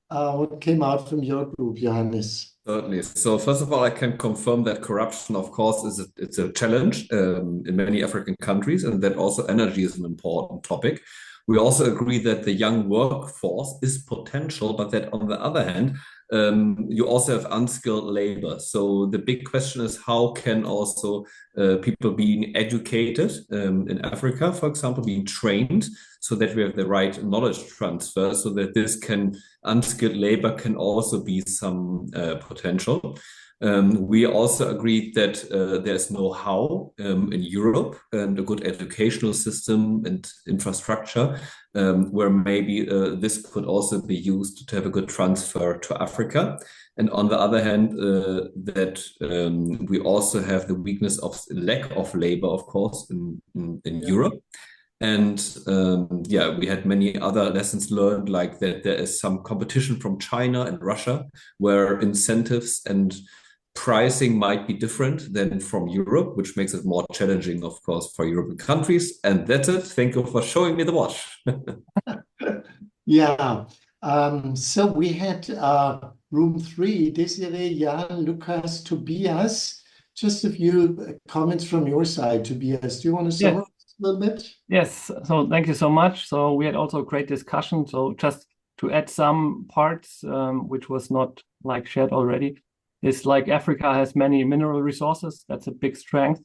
What came out from your group, Johannes? Certainly. So first of all, I can confirm that corruption, of course, it's a challenge in many African countries, and that also energy is an important topic. We also agree that the young workforce is potential, but that on the other hand, you also have unskilled labor. So the big question is, how can also people being educated in Africa, for example, being trained so that we have the right knowledge transfer, so that unskilled labor can also be some potential. We also agreed that there's know-how in Europe and a good educational system and infrastructure where maybe this could also be used to have a good transfer to Africa. And on the other hand, that we also have the weakness of lack of labor, of course, in Europe. And we had many other lessons learned, like that there is some competition from China and Russia, where incentives and pricing might be different than from Europe, which makes it more challenging, of course, for European countries. And that's it. Thank you for showing me the watch. Yeah. So we had room 3, Desiree, Jan, Lucas, Tobias. Just a few comments from your side, Tobias. Do you want to summarize a little bit? Yes, so thank you so much. So we had also a great discussion. So just to add some parts, which was not like shared already, is like Africa has many mineral resources. That's a big strength.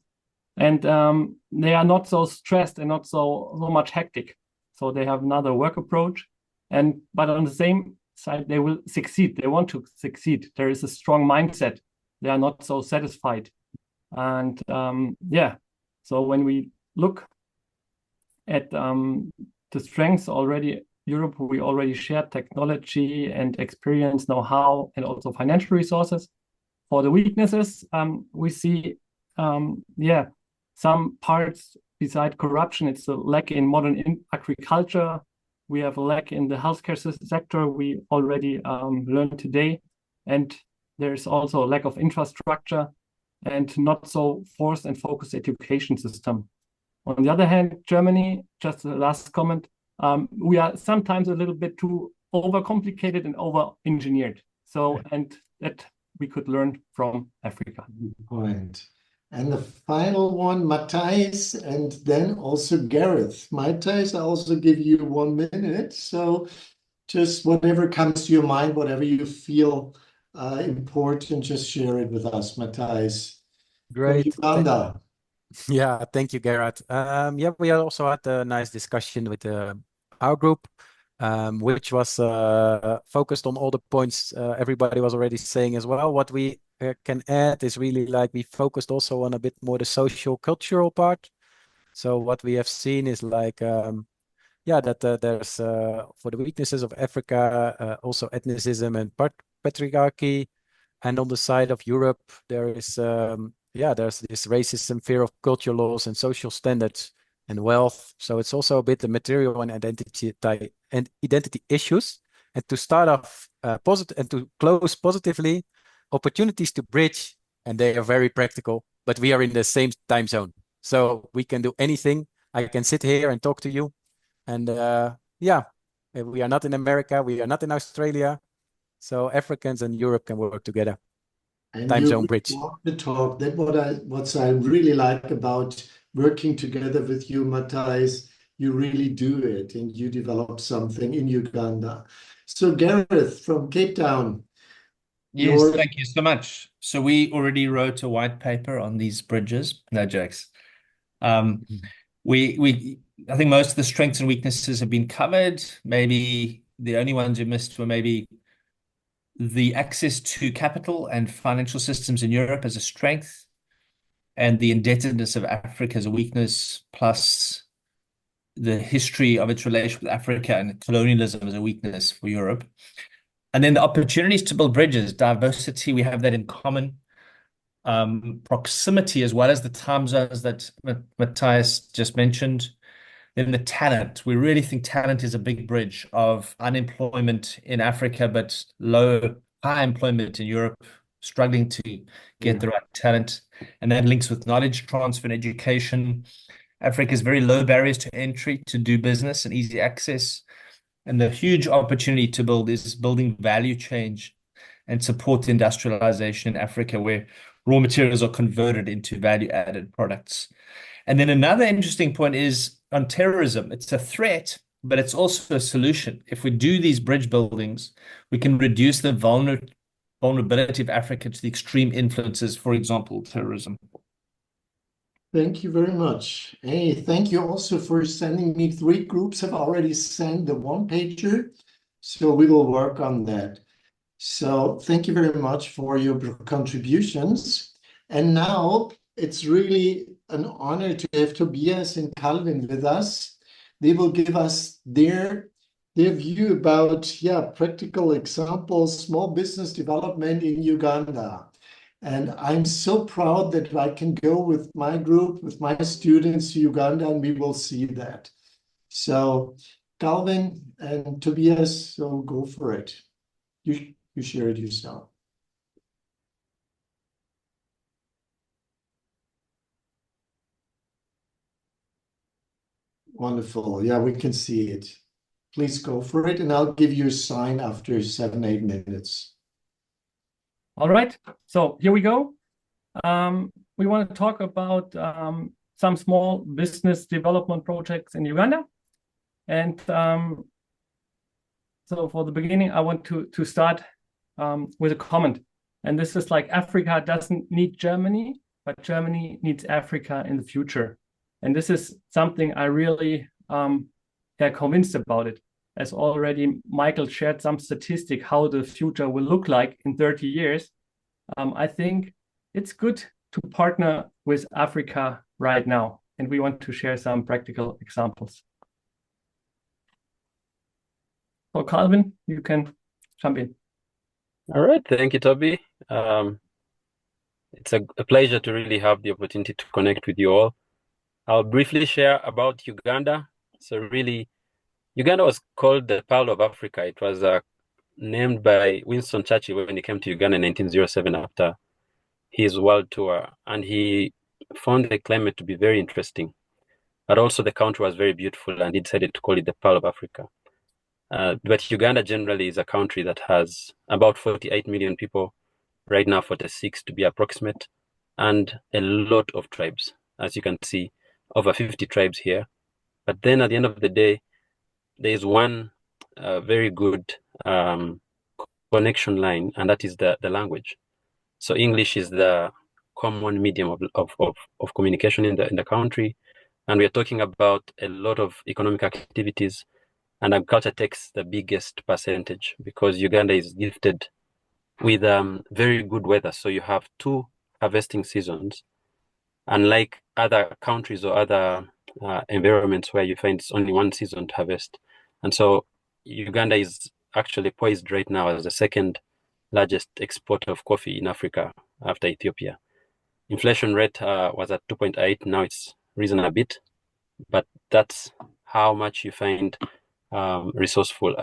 And they are not so stressed and not so much hectic. So they have another work approach. But on the same side, they will succeed. They want to succeed. There is a strong mindset. They are not so satisfied. And so when we look at the strengths already, Europe, we already shared technology and experience, know-how, and also financial resources. For the weaknesses, we see, some parts beside corruption. It's a lack in modern agriculture. We have a lack in the healthcare sector. We already learned today. And there's also a lack of infrastructure and not so forced and focused education system. On the other hand, Germany, just the last comment, we are sometimes a little bit too overcomplicated and over-engineered. So, and that we could learn from Africa. Good point. And the final one, Matthijs, and then also Gareth. Matthijs, I also give you 1 minute. So just whatever comes to your mind, whatever you feel important, just share it with us, Matthijs. Great. Uganda. Yeah, thank you, Gareth. We also had a nice discussion with our group, which was focused on all the points everybody was already saying as well. What we can add is really like we focused also on a bit more the social cultural part. So what we have seen is like, that there's for the weaknesses of Africa, also ethnicism and patriarchy. And on the side of Europe, there is, there's this racism, fear of cultural laws and social standards and wealth. So it's also a bit the material and identity issues. And to start off positive and to close positively, opportunities to bridge, and they are very practical, but we are in the same time zone. So we can do anything. I can sit here and talk to you. And we are not in America. We are not in Australia. So Africans and Europe can work together. And time zone bridge. Walk the talk. That's what I really like about working together with you, Matthijs. You really do it, and you develop something in Uganda. So Gareth from Cape Town. Yes, thank you so much. So we already wrote a white paper on these bridges. No jokes. I think most of the strengths and weaknesses have been covered. Maybe the only ones you missed were maybe the access to capital and financial systems in Europe as a strength, and the indebtedness of Africa as a weakness, plus the history of its relation with Africa and colonialism as a weakness for Europe. And then the opportunities to build bridges, diversity, we have that in common. Proximity, as well as the time zones that Matthijs just mentioned. Then the talent. We really think talent is a big bridge of unemployment in Africa, but high employment in Europe, struggling to get the right talent. And that links with knowledge transfer and education. Africa has very low barriers to entry to do business and easy access. And the huge opportunity to build is building value change and support industrialization in Africa, where raw materials are converted into value-added products. And then another interesting point is on terrorism. It's a threat, but it's also a solution. If we do these bridge buildings, we can reduce the vulnerability of Africa to the extreme influences, for example, terrorism. Thank you very much. Hey, thank you also for sending me. 3 groups have already sent the one-pager, so we will work on that. So thank you very much for your contributions. And now it's really an honor to have Tobias and Calvin with us. They will give us their view about practical examples, small business development in Uganda. And I'm so proud that I can go with my group, with my students to Uganda, and we will see that. So Calvin and Tobias, so go for it. You share it yourself. Wonderful. Yeah, we can see it. Please go for it, and I'll give you a sign after 7-8 minutes. All right, so here we go. We want to talk about some small business development projects in Uganda. And so for the beginning, I want to start with a comment. And this is like, Africa doesn't need Germany, but Germany needs Africa in the future. And this is something I really convinced about it. As already Michael shared some statistic how the future will look like in 30 years. I think it's good to partner with Africa right now. And we want to share some practical examples. So Calvin, you can jump in. All right, thank you, Toby. It's a pleasure to really have the opportunity to connect with you all. I'll briefly share about Uganda. So really, Uganda was called the Pearl of Africa. It was named by Winston Churchill when he came to Uganda in 1907 after his world tour. And he found the climate to be very interesting. But also the country was very beautiful, and he decided to call it the Pearl of Africa. But Uganda generally is a country that has about 48 million people, right now 46 to be approximate, and a lot of tribes. As you can see, over 50 tribes here. But then at the end of the day, there is one very good connection line, and that is the language. So English is the common medium of communication in the country. And we are talking about a lot of economic activities, and agriculture takes the biggest percentage because Uganda is gifted with very good weather. So you have 2 harvesting seasons, unlike other countries or other environments where you find it's only 1 season to harvest. And so Uganda is actually poised right now as the 2nd largest exporter of coffee in Africa after Ethiopia. Inflation rate was at 2.8. Now it's risen a bit, but that's how much you find resourceful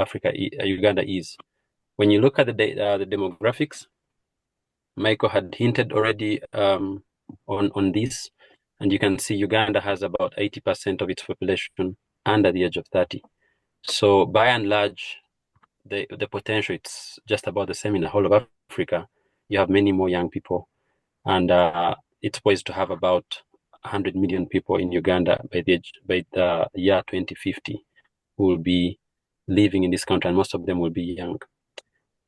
Uganda is. When you look at the demographics, Michael had hinted already on this, and you can see Uganda has about 80% of its population under the age of 30. So by and large, the potential, it's just about the same in the whole of Africa. You have many more young people, and it's poised to have about 100 million people in Uganda by the year 2050 who will be living in this country, and most of them will be young.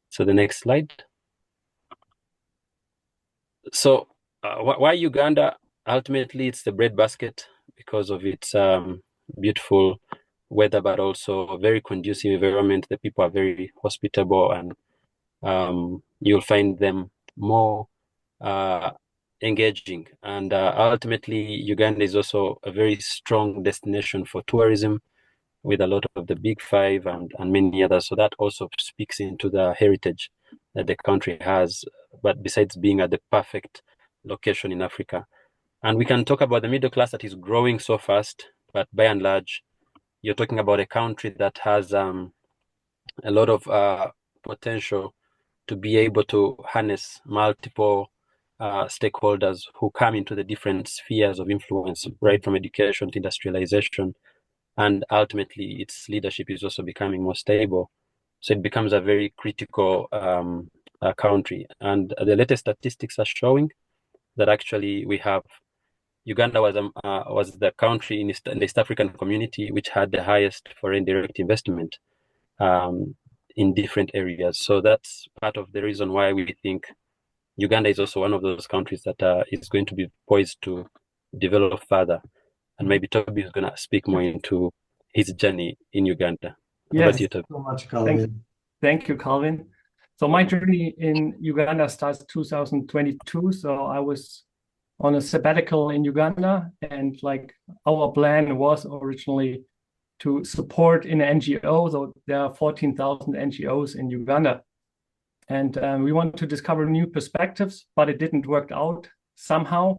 So the next slide. So why Uganda? Ultimately, it's the breadbasket because of its beautiful weather, but also a very conducive environment. The people are very hospitable, and you'll find them more engaging. And ultimately, Uganda is also a very strong destination for tourism, with a lot of the big 5 and many others. So that also speaks into the heritage that the country has, but besides being at the perfect location in Africa. And we can talk about the middle class that is growing so fast, but by and large, you're talking about a country that has a lot of potential to be able to harness multiple stakeholders who come into the different spheres of influence, right from education to industrialization. And ultimately, its leadership is also becoming more stable. So it becomes a very critical country. And the latest statistics are showing that actually we have Uganda was the country in the East African community which had the highest foreign direct investment in different areas. So that's part of the reason why we think Uganda is also one of those countries that is going to be poised to develop further. And maybe Toby is going to speak more into his journey in Uganda. Yes, thank you so much, Calvin. Thank you, Calvin. So my journey in Uganda starts 2022. So I was on a sabbatical in Uganda, and like our plan was originally to support in an NGO. So there are 14,000 NGOs in Uganda. And we wanted to discover new perspectives, but it didn't work out somehow.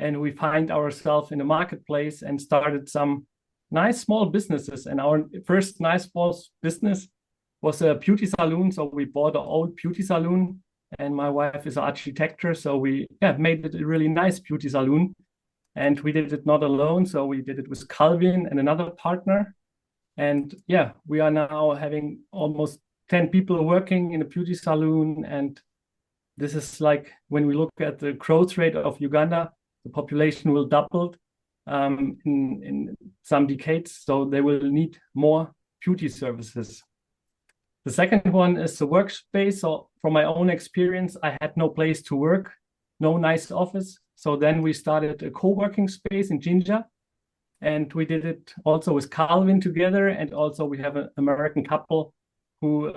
And we find ourselves in the marketplace and started some nice small businesses. And our first nice small business was a beauty salon. So we bought an old beauty salon, and my wife is an architect, so we made it a really nice beauty salon. And we did it not alone, so we did it with Calvin and another partner. And yeah, we are now having almost 10 people working in a beauty salon. And this is like, when we look at the growth rate of Uganda, the population will double in some decades. So they will need more beauty services. The second one is the workspace. So from my own experience, I had no place to work, no nice office. So then we started a co-working space in Jinja. And we did it also with Calvin together. And also we have an American couple who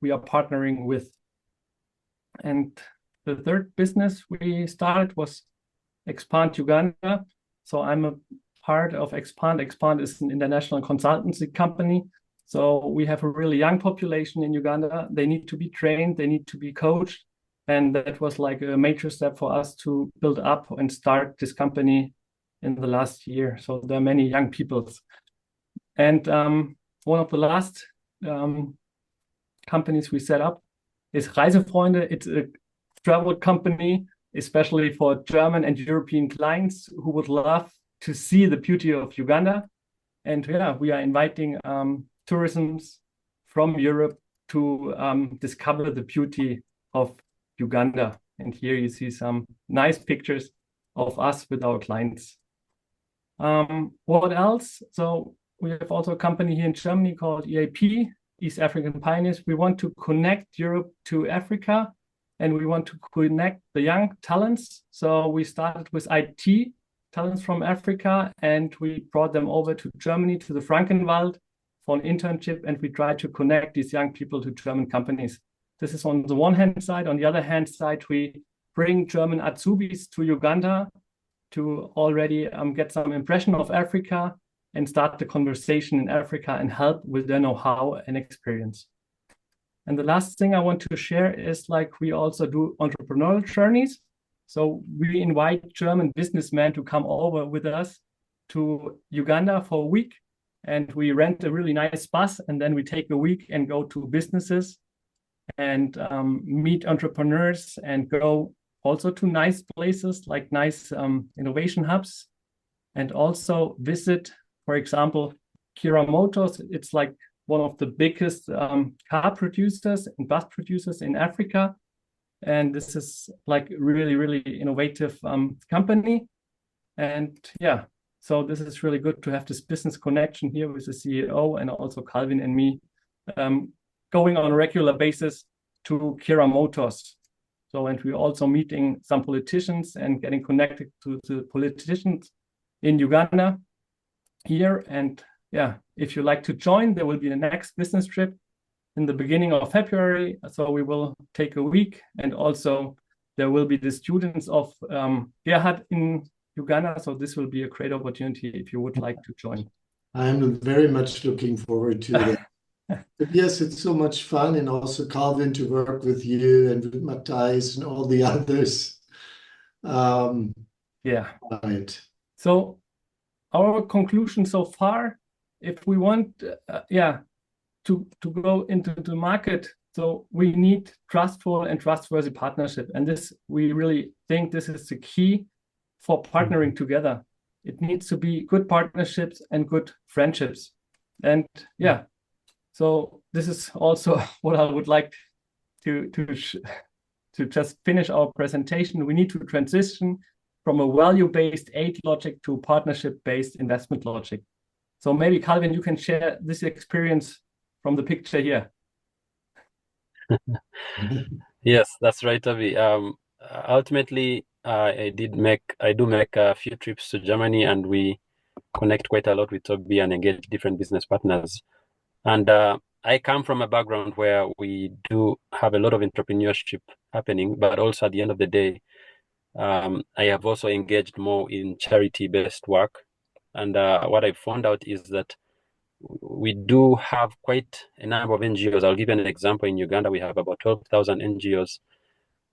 we are partnering with. And the third business we started was Expand Uganda. So I'm a part of Expand. Expand is an international consultancy company. So we have a really young population in Uganda. They need to be trained, they need to be coached. And that was like a major step for us to build up and start this company in the last year. So there are many young people. And one of the last companies we set up is Reisefreunde. It's a travel company, especially for German and European clients who would love to see the beauty of Uganda. And yeah, we are inviting tourism from Europe to discover the beauty of Uganda. And here you see some nice pictures of us with our clients. What else? So we have also a company here in Germany called EAP, East African Pioneers. We want to connect Europe to Africa, and we want to connect the young talents. So we started with IT talents from Africa, and we brought them over to Germany, to the Frankenwald for an internship, and we tried to connect these young people to German companies. This is on the one hand side. On the other hand side, we bring German Azubis to Uganda to already get some impression of Africa and start the conversation in Africa and help with their know-how and experience. And the last thing I want to share is like we also do entrepreneurial journeys. So we invite German businessmen to come over with us to Uganda for a week, and we rent a really nice bus, and then we take a week and go to businesses and meet entrepreneurs and go also to nice places like nice innovation hubs, and also visit, for example, Kira Motors. It's like one of the biggest car producers and bus producers in Africa. And this is like really, really innovative company. And yeah, so this is really good to have this business connection here with the CEO and also Calvin and me going on a regular basis to Kira Motors. So, and we're also meeting some politicians and getting connected to the politicians in Uganda here. And yeah, if you like to join, there will be the next business trip in the beginning of February. So we will take a week, and also there will be the students of Gerhard in Uganda. So this will be a great opportunity if you would like to join. I'm very much looking forward to that. Yes, it's so much fun, and also Calvin, to work with you and with Matthijs and all the others. Yeah. Right. So our conclusion so far, if we want, to go into the market, so we need trustful and trustworthy partnership. And this, we really think this is the key for partnering together. It needs to be good partnerships and good friendships. And yeah, so this is also what I would like to just finish our presentation. We need to transition from a value-based aid logic to partnership-based investment logic. So maybe Calvin, you can share this experience from the picture here. Yes, that's right, Avi. Ultimately, I do make a few trips to Germany, and we connect quite a lot with Toby and engage different business partners. And I come from a background where we do have a lot of entrepreneurship happening, but also at the end of the day, I have also engaged more in charity-based work. And what I found out is that we do have quite a number of NGOs. I'll give you an example. In Uganda, we have about 12,000 NGOs.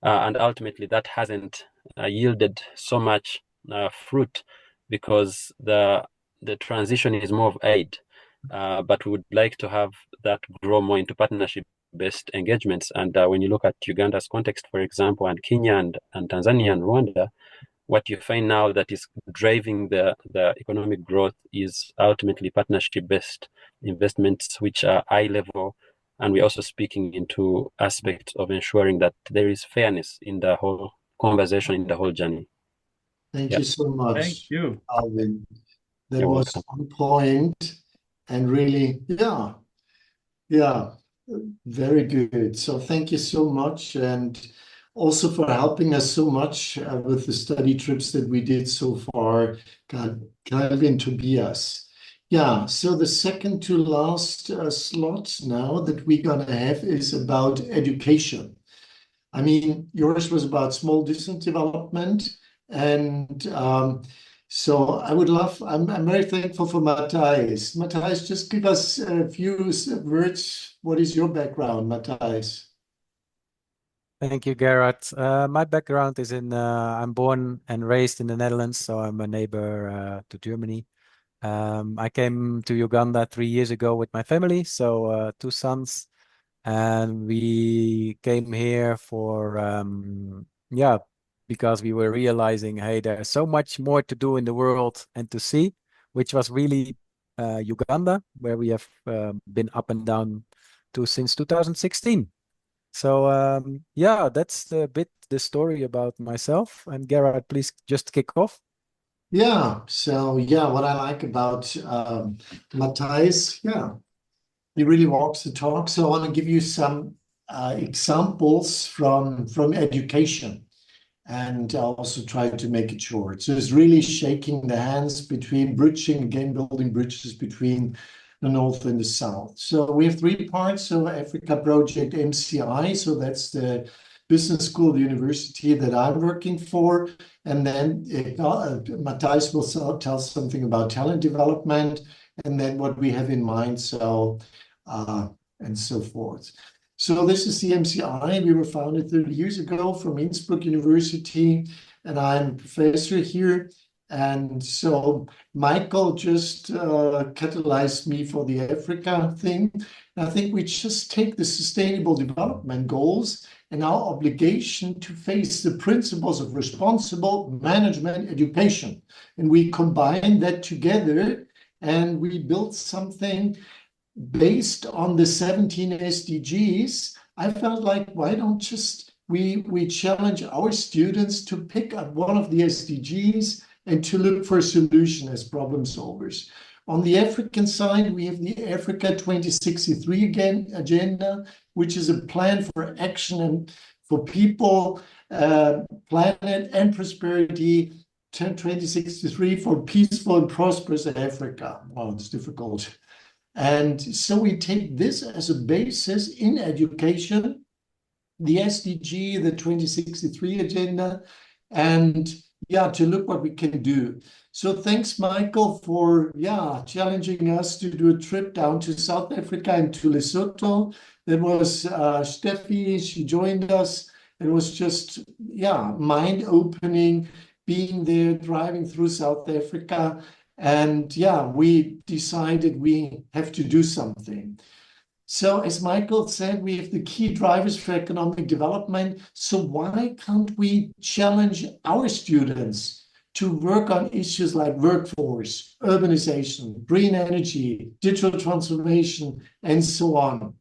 And ultimately, that hasn't yielded so much fruit because the transition is more of aid. But we would like to have that grow more into partnership-based engagements. And when you look at Uganda's context, for example, and Kenya and Tanzania and Rwanda, what you find now that is driving the economic growth is ultimately partnership-based investments, which are high level. And we're also speaking into aspects of ensuring that there is fairness in the whole conversation, in the whole journey. Thank you so much. Thank you, Alvin. That You're was welcome. on point and really, yeah, very good. So thank you so much, and also for helping us so much with the study trips that we did so far, Calvin, Tobias. Yeah, so the second to last slot now that we're gonna have is about education. I mean, yours was about small distance development, and so I would love, I'm very thankful for Matthijs. Matthijs, just give us a few words. What is your background, Matthijs? Thank you, Gareth. My background is I'm born and raised in the Netherlands, so I'm a neighbor to Germany. I came to Uganda 3 years ago with my family, so 2 sons, and we came here for, because we were realizing, hey, there's so much more to do in the world and to see, which was really Uganda, where we have been up and down to since 2016. So that's the story about myself. And Gareth, please just kick off. Yeah, so what I like about Matthijs, he really walks the talk. So I want to give you some examples from education, and I'll also try to make it short. So it's really shaking the hands between building bridges between the North and the South. So we have 3 parts. So Africa Project MCI, so that's the business school, the university that I'm working for. And then Matthijs will tell something about talent development, and then what we have in mind, and so forth. So this is the MCI. We were founded 30 years ago from Innsbruck University, and I'm a professor here. And so Michael just catalyzed me for the Africa thing. And I think we just take the sustainable development goals and our obligation to face the principles of responsible management education. And we combine that together, and we built something based on the 17 SDGs. I felt like, why don't just we challenge our students to pick up one of the SDGs and to look for a solution as problem solvers. On the African side, we have the Africa 2063 agenda, which is a plan for action and for people, planet, and prosperity. 2063 for peaceful and prosperous Africa. Wow, it's difficult. And so we take this as a basis in education, the SDG, the 2063 agenda, and to look what we can do. So thanks, Michael, for challenging us to do a trip down to South Africa and to Lesotho. That was Steffi, she joined us. It was just mind-opening being there, driving through South Africa. And we decided we have to do something. So as Michael said, we have the key drivers for economic development. So why can't we challenge our students to work on issues like workforce, urbanization, green energy, digital transformation, and so on,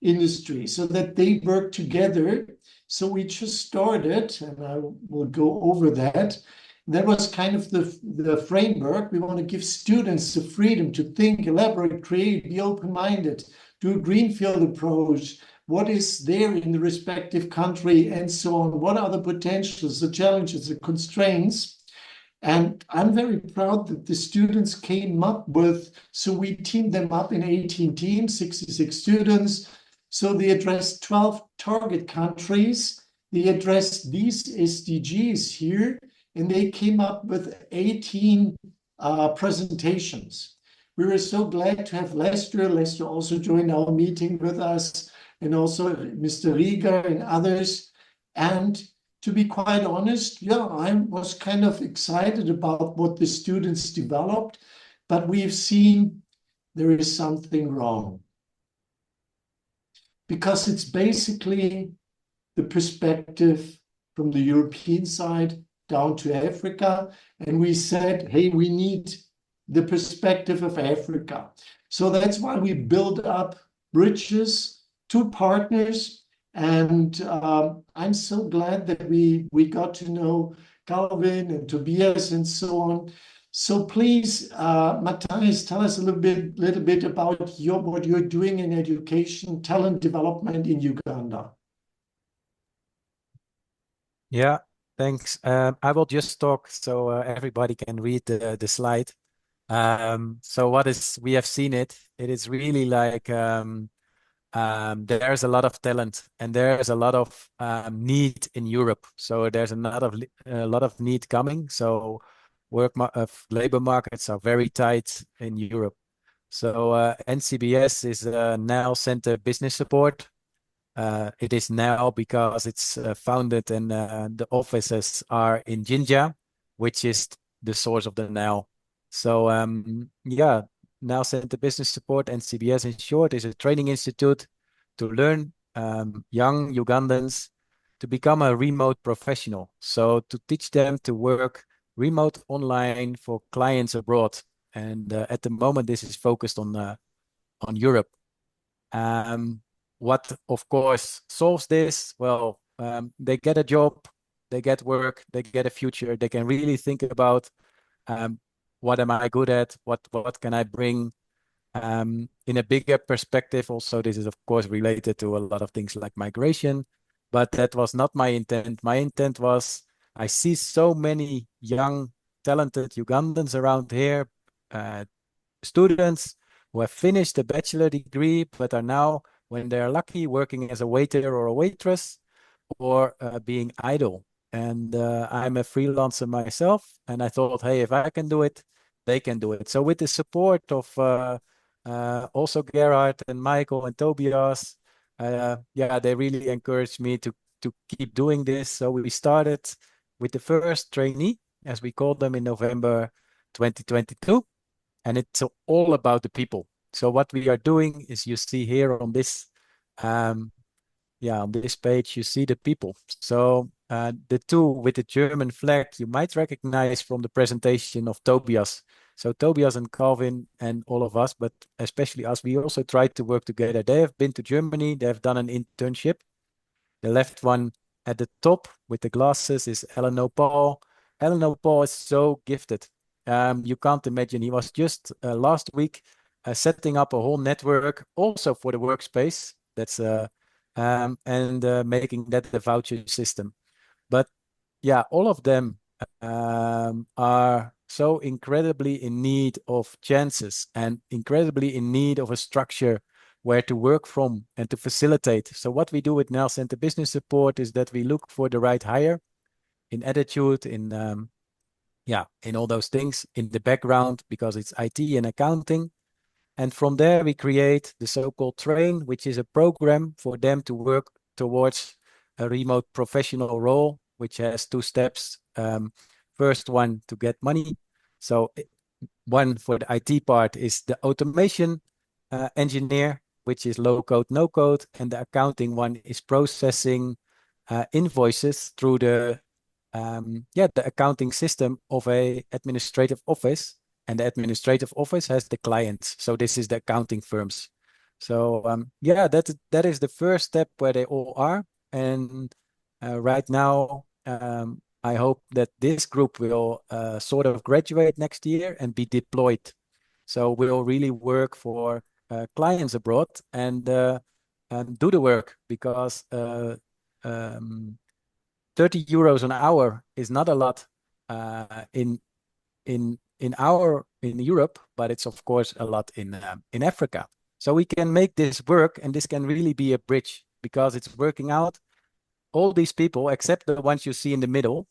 industry, so that they work together? So we just started, and I will go over that. That was kind of the framework. We want to give students the freedom to think, elaborate, create, be open-minded, do a greenfield approach. What is there in the respective country and so on? What are the potentials, the challenges, the constraints? And I'm very proud that the students came up with, so we teamed them up in 18 teams, 66 students. So they addressed 12 target countries. They addressed these SDGs here, and they came up with 18 presentations. We were so glad to have Lester. Lester also joined our meeting with us, and also Mr. Rieger and others. And to be quite honest, I was kind of excited about what the students developed, but we've seen there is something wrong. Because it's basically the perspective from the European side down to Africa, and we said, hey, we need the perspective of Africa. So that's why we build up bridges to partners. And I'm so glad that we got to know Calvin and Tobias and so on. So please, Matthijs, tell us a little bit about what you're doing in education, talent development in Uganda. Yeah, thanks. I will just talk so everybody can read the slide. So we have seen it. It is really like there's a lot of talent and there's a lot of need in Europe. So there's a lot of need coming. So labor markets are very tight in Europe. So NCBS is now Center Business Support. It is now because it's founded and the offices are in Jinja, which is the source of the now. So yeah, now Center Business Support, NCBS in short, is a training institute to learn young Ugandans to become a remote professional. So to teach them to work remote online for clients abroad. And at the moment, this is focused on Europe. What, of course, solves this? Well, they get a job, they get work, they get a future. They can really think about what am I good at? What can I bring in a bigger perspective? Also, this is, of course, related to a lot of things like migration, but that was not my intent. My intent was I see so many young, talented Ugandans around here, students who have finished a bachelor degree, but are now, when they're lucky, working as a waiter or a waitress or being idle. And I'm a freelancer myself. And I thought, hey, if I can do it, they can do it. So with the support of also Gerhard and Michael and Tobias, yeah, they really encouraged me to keep doing this. So we started with the first trainee, as we called them, in November 2022. And it's all about the people. So what we are doing is, you see here on this, on this page, you see the people. So the two with the German flag, you might recognize from the presentation of Tobias. So Tobias and Calvin and all of us, but especially us, we also tried to work together. They have been to Germany. They have done an internship. The left one at the top with the glasses is Eleanor Paul. Eleanor Paul is so gifted. You can't imagine. He was just last week setting up a whole network also for the workspace. That's making that the voucher system. But yeah, all of them are so incredibly in need of chances and incredibly in need of a structure where to work from and to facilitate. So what we do with Now Center Business Support is that we look for the right hire in attitude, in all those things, in the background, because it's IT and accounting. And from there, we create the so-called Train, which is a program for them to work towards a remote professional role, which has two steps. First one, to get money. So one for the IT part is the automation engineer, which is low code, no code. And the accounting one is processing invoices through the accounting system of a administrative office. And the administrative office has the clients. So this is the accounting firms. So that is the first step where they all are. And right now, I hope that this group will sort of graduate next year and be deployed. So we'll really work for clients abroad and do the work, because 30 euros an hour is not a lot in Europe, but it's of course a lot in Africa. So we can make this work, and this can really be a bridge, because it's working out. All these people, except the ones you see in the middle,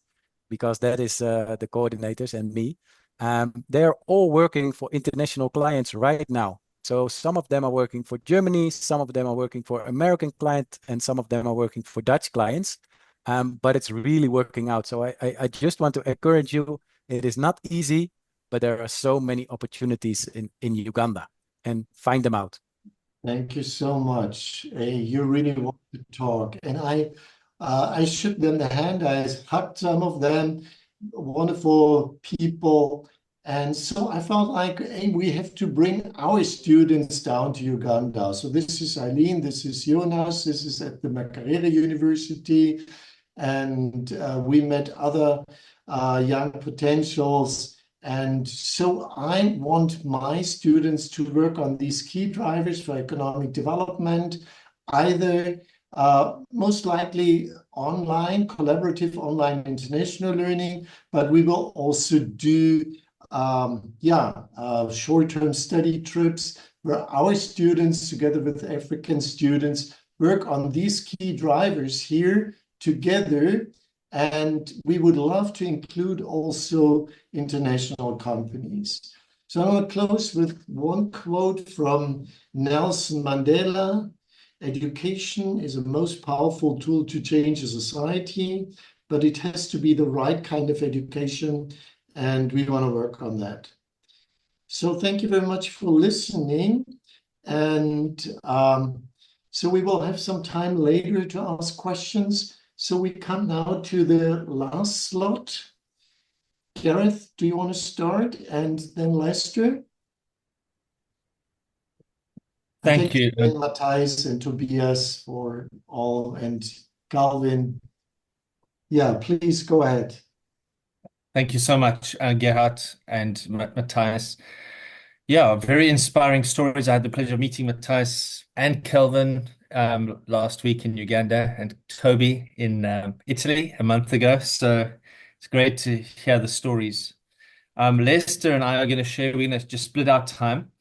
because that is the coordinators and me, they're all working for international clients right now. So some of them are working for Germany, some of them are working for American clients, and some of them are working for Dutch clients. But it's really working out. So I just want to encourage you. It is not easy, but there are so many opportunities in Uganda, and find them out. Thank you so much. You really want to talk. And I shook them the hand. I hugged some of them. wonderful people. And so I felt like, hey, we have to bring our students down to Uganda. So this is Eileen, this is Jonas, this is at the Makerere University. And we met other young potentials. And so I want my students to work on these key drivers for economic development, either most likely online, collaborative online international learning, but we will also do short-term study trips where our students, together with African students, work on these key drivers here together. And we would love to include also international companies. So I'm going to close with one quote from Nelson Mandela. Education is the most powerful tool to change a society, but it has to be the right kind of education, and we want to work on that. So thank you very much for listening. And so we will have some time later to ask questions. So we come now to the last slot. Gareth, do you want to start? And then Lester? Thank you. And Matthijs and Tobias for all, and Galvin. Yeah, please go ahead. Thank you so much, Gerhard and Matthijs. Yeah, very inspiring stories. I had the pleasure of meeting Matthijs and Kelvin last week in Uganda, and Toby in Italy a month ago. So it's great to hear the stories. Lester and I are going to share, we're going to just split our time,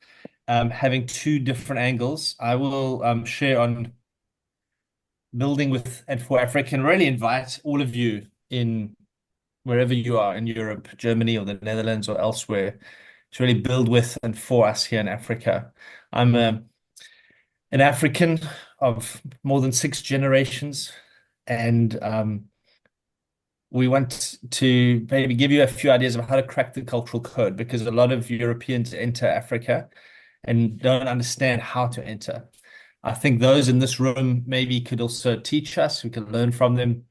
having two different angles. I will share on building with and for Africa, and really invite all of you in wherever you are in Europe, Germany, or the Netherlands, or elsewhere, to really build with and for us here in Africa. I'm an African of more than 6 generations, and we want to maybe give you a few ideas of how to crack the cultural code, because a lot of Europeans enter Africa and don't understand how to enter. I think those in this room maybe could also teach us. We can learn from them,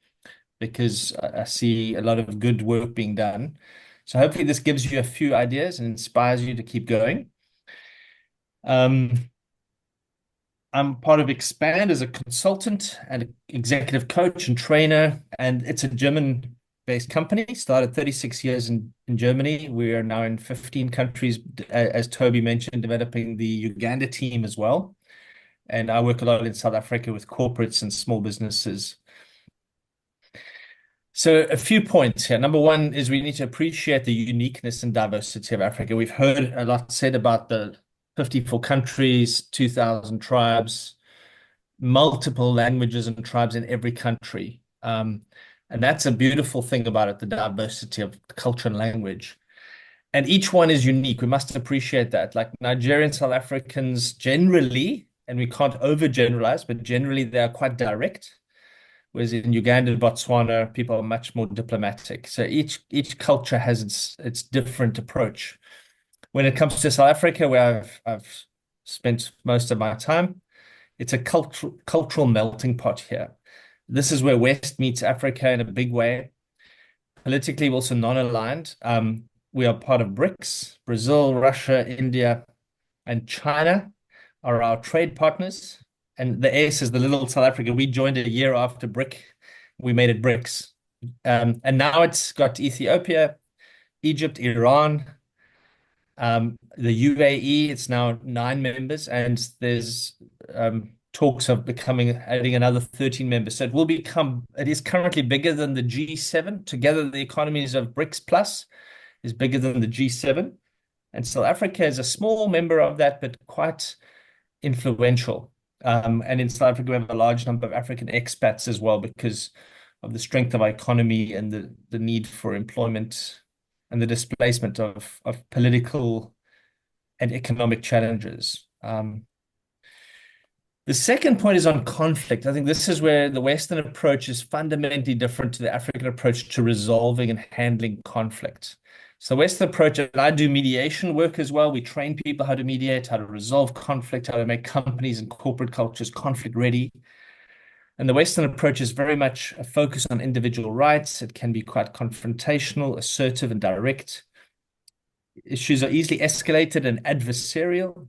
because I see a lot of good work being done. So hopefully this gives you a few ideas and inspires you to keep going. I'm part of Expand as a consultant and executive coach and trainer, and it's a German-based company, started 36 years in Germany. We are now in 15 countries, as Toby mentioned, developing the Uganda team as well. And I work a lot in South Africa with corporates and small businesses. So a few points here. Number one is we need to appreciate the uniqueness and diversity of Africa. We've heard a lot said about the 54 countries, 2,000 tribes, multiple languages and tribes in every country. And that's a beautiful thing about it, the diversity of culture and language. And each one is unique. We must appreciate that. Like Nigerian South Africans generally, and we can't overgeneralize, but generally they are quite direct. Whereas in Uganda and Botswana, people are much more diplomatic. So each culture has its different approach. When it comes to South Africa, where I've spent most of my time, it's a cultural melting pot here. This is where West meets Africa in a big way. Politically, we're also non-aligned. We are part of BRICS. Brazil, Russia, India, and China are our trade partners. And the S is the little South Africa. We joined a year after BRIC. We made it BRICS. And now it's got Ethiopia, Egypt, Iran, the UAE. It's now 9 members, and there's talks of adding another 13 members. So it is currently bigger than the G7. Together, the economies of BRICS Plus is bigger than the G7. And South Africa is a small member of that, but quite influential. And in South Africa, we have a large number of African expats as well, because of the strength of our economy and the need for employment and the displacement of political and economic challenges. The second point is on conflict. I think this is where the Western approach is fundamentally different to the African approach to resolving and handling conflict. So the Western approach, and I do mediation work as well. We train people how to mediate, how to resolve conflict, how to make companies and corporate cultures conflict ready. And the Western approach is very much a focus on individual rights. It can be quite confrontational, assertive, and direct. Issues are easily escalated and adversarial,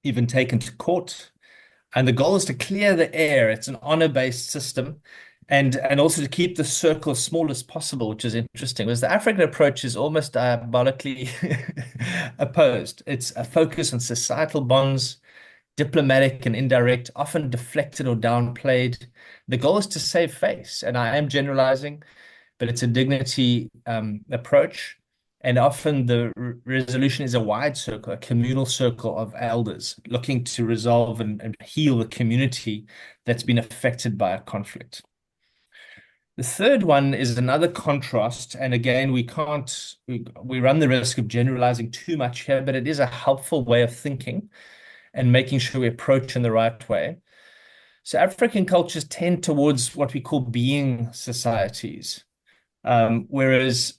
even taken to court. And the goal is to clear the air. It's an honor-based system. And also to keep the circle as small as possible, which is interesting, whereas the African approach is almost diabolically opposed. It's a focus on societal bonds, diplomatic and indirect, often deflected or downplayed. The goal is to save face, and I am generalizing, but it's a dignity approach. And often the resolution is a wide circle, a communal circle of elders looking to resolve and heal the community that's been affected by a conflict. The third one is another contrast, and again, we run the risk of generalizing too much here, but it is a helpful way of thinking and making sure we approach in the right way. So African cultures tend towards what we call being societies, whereas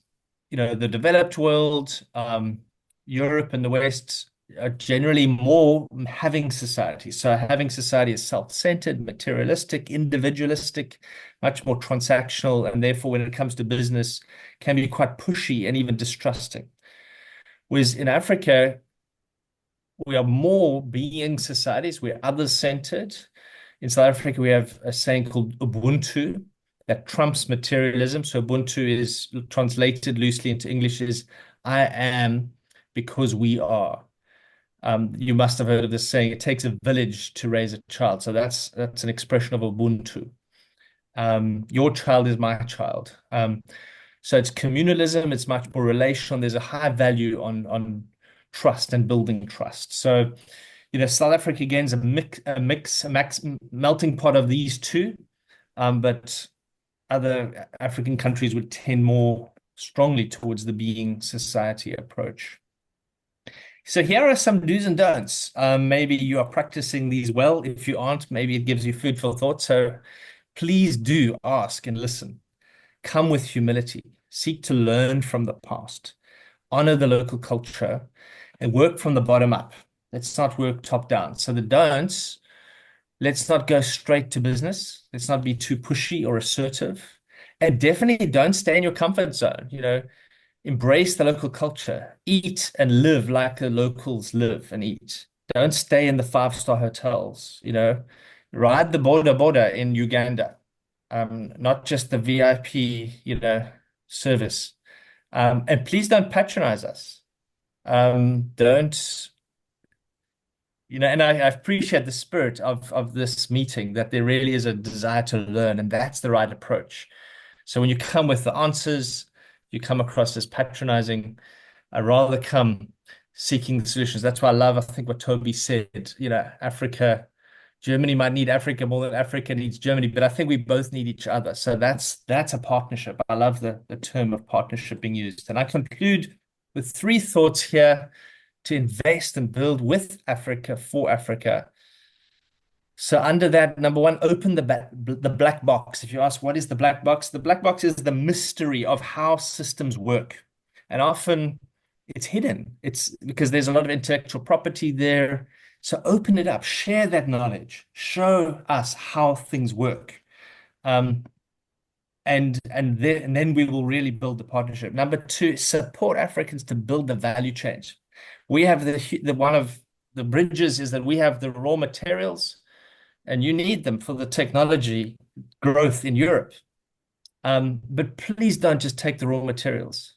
the developed world, Europe and the West, are generally more having society. So having society is self-centered, materialistic, individualistic, much more transactional, and therefore when it comes to business can be quite pushy and even distrusting. Whereas in Africa, we are more being societies, we're others-centered. In South Africa, we have a saying called Ubuntu that trumps materialism. So Ubuntu is translated loosely into English is I am because we are. You must have heard of this saying, it takes a village to raise a child. So that's an expression of Ubuntu. Your child is my child. So it's communalism, it's much more relational. There's a high value on trust and building trust. So, South Africa again is a melting pot of these two, but other African countries would tend more strongly towards the being society approach. So here are some do's and don'ts. Maybe you are practicing these well. If you aren't, maybe it gives you food for thought. So please do ask and listen. Come with humility. Seek to learn from the past. Honor the local culture and work from the bottom up. Let's not work top down. So the don'ts, let's not go straight to business. Let's not be too pushy or assertive. And definitely don't stay in your comfort zone. Embrace the local culture. Eat and live like the locals live and eat. Don't stay in the 5-star hotels. Ride the border in Uganda. Not just the VIP, service. And please don't patronize us. Don't, and I appreciate the spirit of this meeting, that there really is a desire to learn, and that's the right approach. So when you come with the answers, you come across as patronizing. I rather come seeking the solutions. That's why I think, what Toby said, Germany might need Africa more than Africa needs Germany, but I think we both need each other. So that's a partnership. I love the term of partnership being used. And I conclude with 3 thoughts here to invest and build with Africa for Africa. So under that, number 1, open the black box. If you ask, what is the black box? The black box is the mystery of how systems work. And often it's hidden. It's because there's a lot of intellectual property there. So open it up, share that knowledge, show us how things work. And then we will really build the partnership. Number 2, support Africans to build the value chains. We have one of the bridges is that we have the raw materials, and you need them for the technology growth in Europe. But please don't just take the raw materials.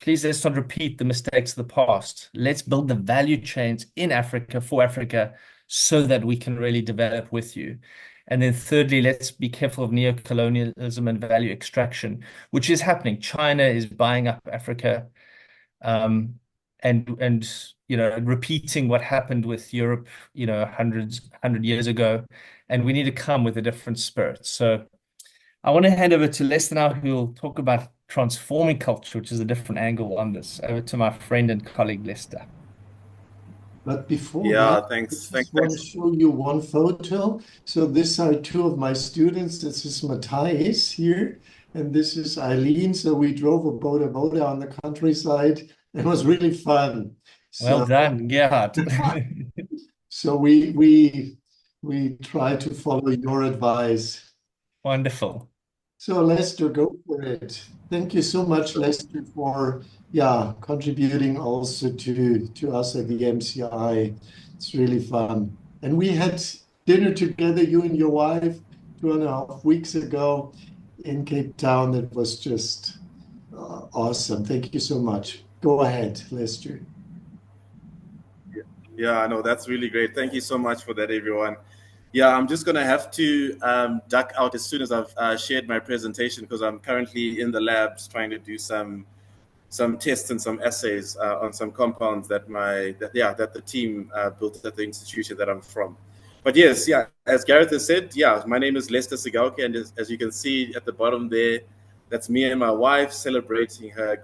Please, let's not repeat the mistakes of the past. Let's build the value chains in Africa for Africa so that we can really develop with you. And then thirdly, let's be careful of neocolonialism and value extraction, which is happening. China is buying up Africa, and repeating what happened with Europe, 100 years ago. And we need to come with a different spirit. So I want to hand over to Lester now, who will talk about transforming culture, which is a different angle on this. Over to my friend and colleague, Lester. But before that, thanks. I just want to show you one photo. So these are 2 of my students. This is Matthijs here, and this is Eileen. So we drove a boda on the countryside. It was really fun. Well done, Gerhard. So we We try to follow your advice. Wonderful. So Lester, go for it. Thank you so much, Lester, for contributing also to us at the MCI. It's really fun. And we had dinner together, you and your wife, 2.5 weeks ago in Cape Town. That was just awesome. Thank you so much. Go ahead, Lester. Yeah, no, that's really great. Thank you so much for that, everyone. Yeah, I'm just going to have to duck out as soon as I've shared my presentation, because I'm currently in the labs trying to do some tests and some essays on some compounds that the team built at the institution that I'm from. But yes, as Gareth has said, my name is Lester Sigauke, and as you can see at the bottom there, that's me and my wife celebrating her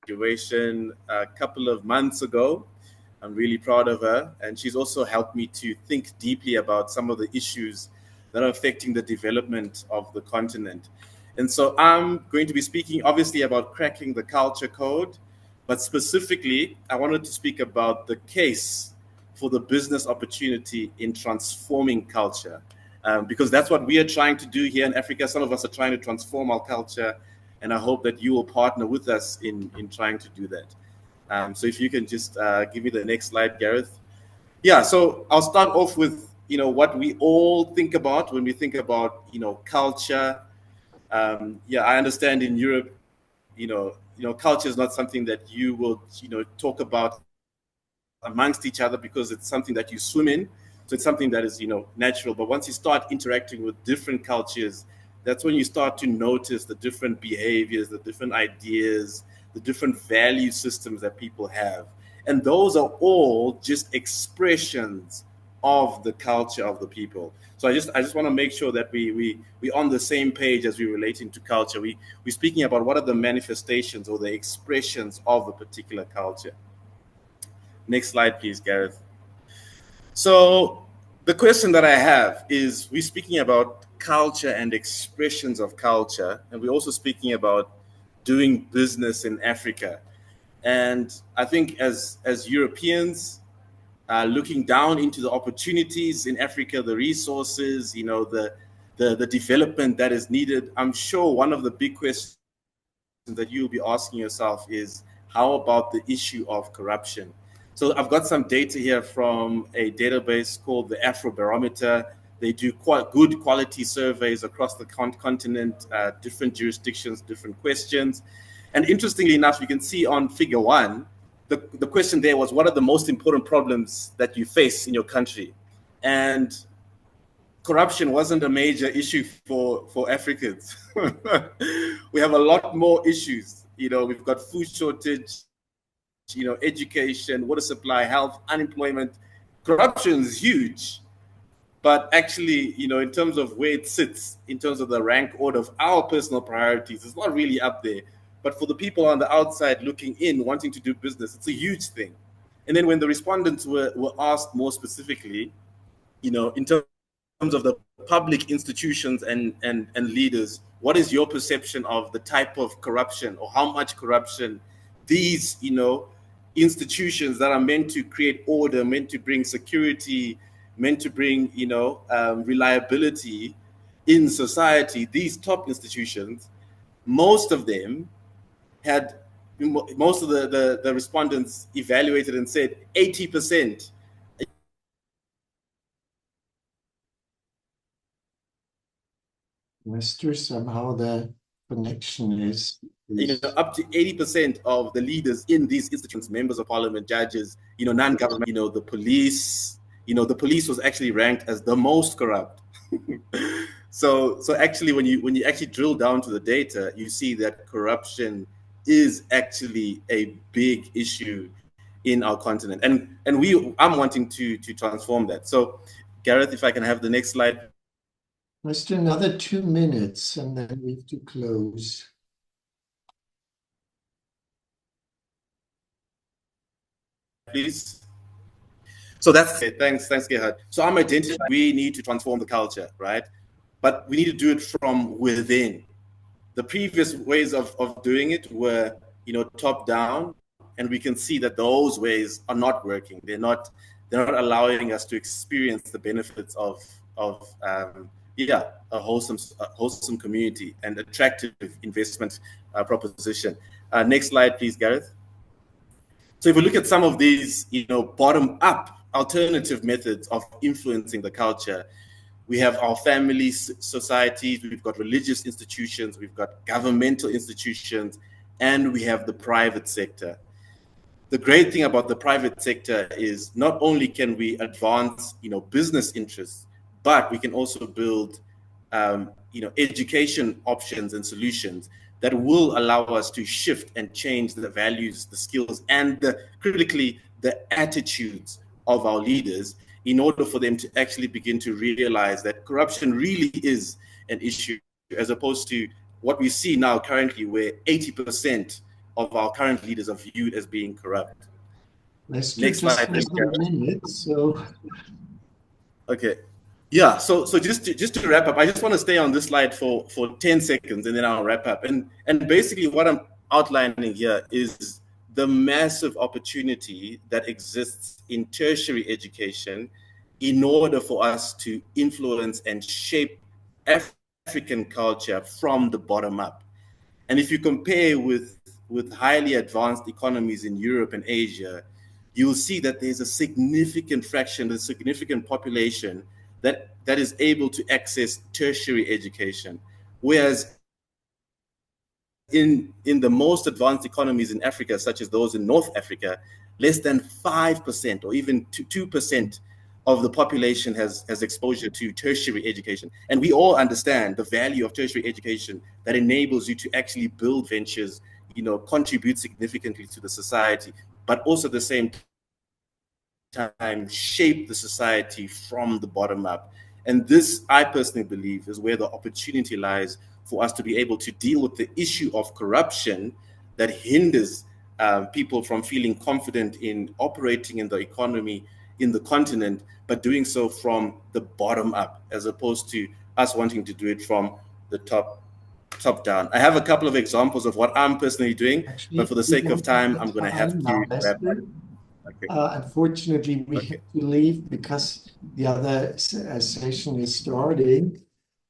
graduation a couple of months ago. I'm really proud of her, and she's also helped me to think deeply about some of the issues that are affecting the development of the continent. And so I'm going to be speaking obviously about cracking the culture code, but specifically I wanted to speak about the case for the business opportunity in transforming culture, because that's what we are trying to do here in Africa. Some of us are trying to transform our culture, and I hope that you will partner with us in trying to do that. So if you can just give me the next slide, Gareth. Yeah, so I'll start off with, what we all think about when we think about, culture. I understand in Europe, culture is not something that you will, talk about amongst each other, because it's something that you swim in. So it's something that is, natural. But once you start interacting with different cultures, that's when you start to notice the different behaviors, the different ideas, the different value systems that people have. And those are all just expressions of the culture of the people. So I just want to make sure that we're on the same page as we relating to culture. We're speaking about what are the manifestations or the expressions of a particular culture. Next slide, please, Gareth. So the question that I have is, we're speaking about culture and expressions of culture, and we're also speaking about doing business in Africa. And I think as Europeans, looking down into the opportunities in Africa, the resources, the development that is needed, I'm sure one of the big questions that you'll be asking yourself is, how about the issue of corruption? So I've got some data here from a database called the Afrobarometer. They do quite good quality surveys across the continent, different jurisdictions, different questions. And interestingly enough, you can see on figure 1, the question there was, what are the most important problems that you face in your country? And corruption wasn't a major issue for Africans. We have a lot more issues. We've got food shortage, education, water supply, health, unemployment. Corruption is huge. But actually, in terms of where it sits, in terms of the rank order of our personal priorities, it's not really up there. But for the people on the outside looking in, wanting to do business, it's a huge thing. And then when the respondents were asked more specifically, in terms of the public institutions and leaders, what is your perception of the type of corruption, or how much corruption these, institutions that are meant to create order, meant to bring security, meant to bring, reliability in society, these top institutions, most of them had, most of the respondents evaluated and said 80%. Lester, somehow the connection is up to 80% of the leaders in these institutions, members of parliament, judges, non-government, the police, the police was actually ranked as the most corrupt. So actually, when you actually drill down to the data, you see that corruption is actually a big issue in our continent, and I'm wanting to transform that. So, Gareth, if I can have the next slide. Let's do another 2 minutes, and then we have to close. Please. So that's it. Thanks, Gerhard. So I'm identifying we need to transform the culture, right? But we need to do it from within. The previous ways of doing it were, top down, and we can see that those ways are not working. They're not They're not allowing us to experience the benefits of a wholesome community and attractive investment proposition. Next slide, please, Gareth. So if we look at some of these, bottom-up alternative methods of influencing the culture, we have our family societies, we've got religious institutions, we've got governmental institutions, and we have the private sector. The great thing about the private sector is not only can we advance, business interests, but we can also build, education options and solutions that will allow us to shift and change the values, the skills, and critically, the attitudes of our leaders in order for them to actually begin to realize that corruption really is an issue, as opposed to what we see now currently, where 80% of our current leaders are viewed as being corrupt. Next slide, please. Okay. Yeah, so just to wrap up, I just want to stay on this slide for 10 seconds and then I'll wrap up. And basically what I'm outlining here is the massive opportunity that exists in tertiary education in order for us to influence and shape African culture from the bottom up. And if you compare with highly advanced economies in Europe and Asia, you'll see that there's a significant fraction, a significant population that is able to access tertiary education. Whereas in the most advanced economies in Africa, such as those in North Africa, less than 5% or even 2% of the population has exposure to tertiary education. And we all understand the value of tertiary education that enables you to actually build ventures, contribute significantly to the society, but also at the same time shape the society from the bottom up. And this, I personally believe, is where the opportunity lies for us to be able to deal with the issue of corruption that hinders people from feeling confident in operating in the economy in the continent, but doing so from the bottom up, as opposed to us wanting to do it from the top down. I have a couple of examples of what I'm personally doing, but for the sake of time, I'm going to have to wrap up. Okay. Unfortunately, we have to leave because the other session is starting.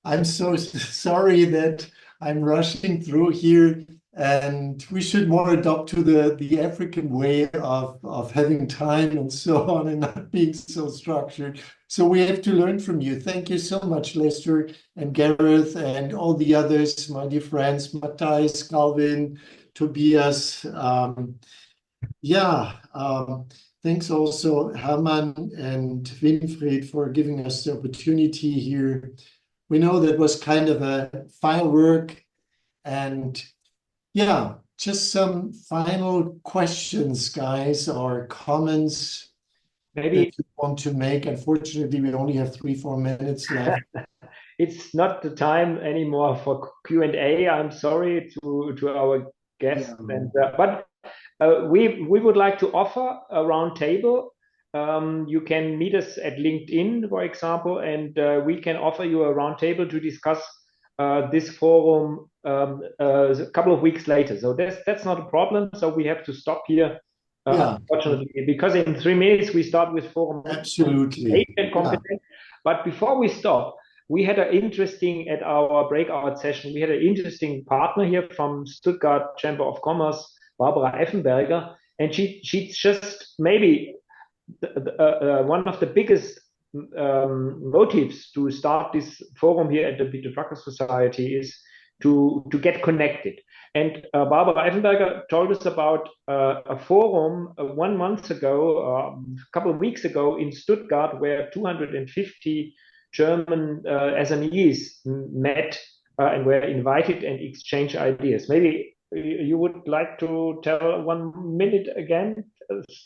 I'm so sorry that I'm rushing through here, and we should more adopt to the African way of having time and so on, and not being so structured. So we have to learn from you. Thank you so much, Lester and Gareth and all the others, my dear friends, Matthijs, Calvin, Tobias. Thanks also Hermann and Winfried for giving us the opportunity here. We know that was kind of a firework, and just some final questions, guys, or comments maybe that you want to make. Unfortunately, we only have 3-4 minutes left. It's not the time anymore for Q&A. I'm sorry to our guests, but we would like to offer a round table. You can meet us at LinkedIn, for example, and we can offer you a round table to discuss this forum a couple of weeks later. So that's not a problem. So we have to stop here, unfortunately, because in 3 minutes we start with forum. Absolutely. But before we stop, we had an interesting, at our breakout session, we had an interesting partner here from Stuttgart Chamber of Commerce, Barbara Effenberger, and she's just maybe one of the biggest motives to start this forum here at the Peter Drucker Society is to get connected. And Barbara Effenberger told us about a forum 1 month ago, a couple of weeks ago in Stuttgart, where 250 German SMEs met and were invited and exchanged ideas. Maybe you would like to tell 1 minute again?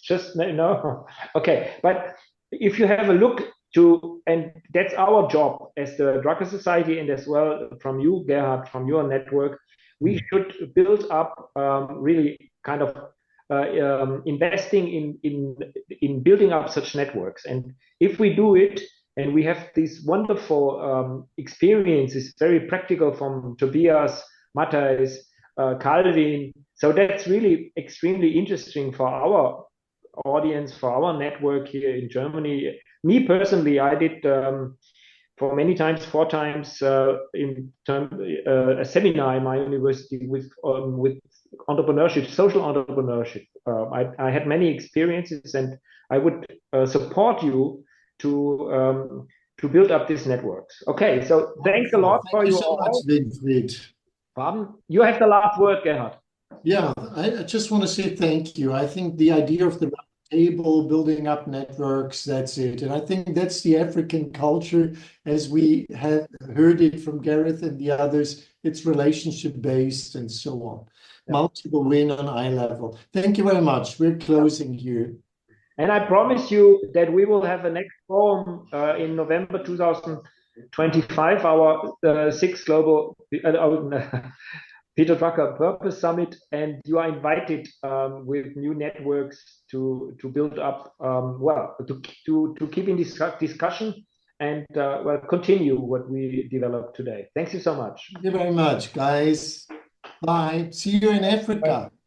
Just no. Okay, but if you have a look to, and that's our job as the Drucker Society, and as well from you, Gerhard, from your network, we should build up really kind of investing in building up such networks. And if we do it, and we have these wonderful experiences, very practical, from Tobias, Matthijs, Calvin. So that's really extremely interesting for our audience for our network here in Germany. Me personally, I did for many times, 4 times a seminar in my university with entrepreneurship, social entrepreneurship. I had many experiences, and I would support you to build up these networks. Okay, so thanks a lot for Thank you you so all. much, Winfried. Pardon? You have the last word, Gerhard. Yeah, I just want to say thank you. I think the idea of the round table, building up networks, that's it. And I think that's the African culture as we have heard it from Gareth and the others. It's relationship based and so on. Yeah. Multiple win on eye level. Thank you very much. We're closing here. And I promise you that we will have a next forum in November 2025, our 6th global Peter Drucker Purpose Summit, and you are invited with new networks to build up, well, to keep in discussion and well, continue what we developed today. Thank you so much. Thank you very much, guys. Bye. See you in Africa. Bye.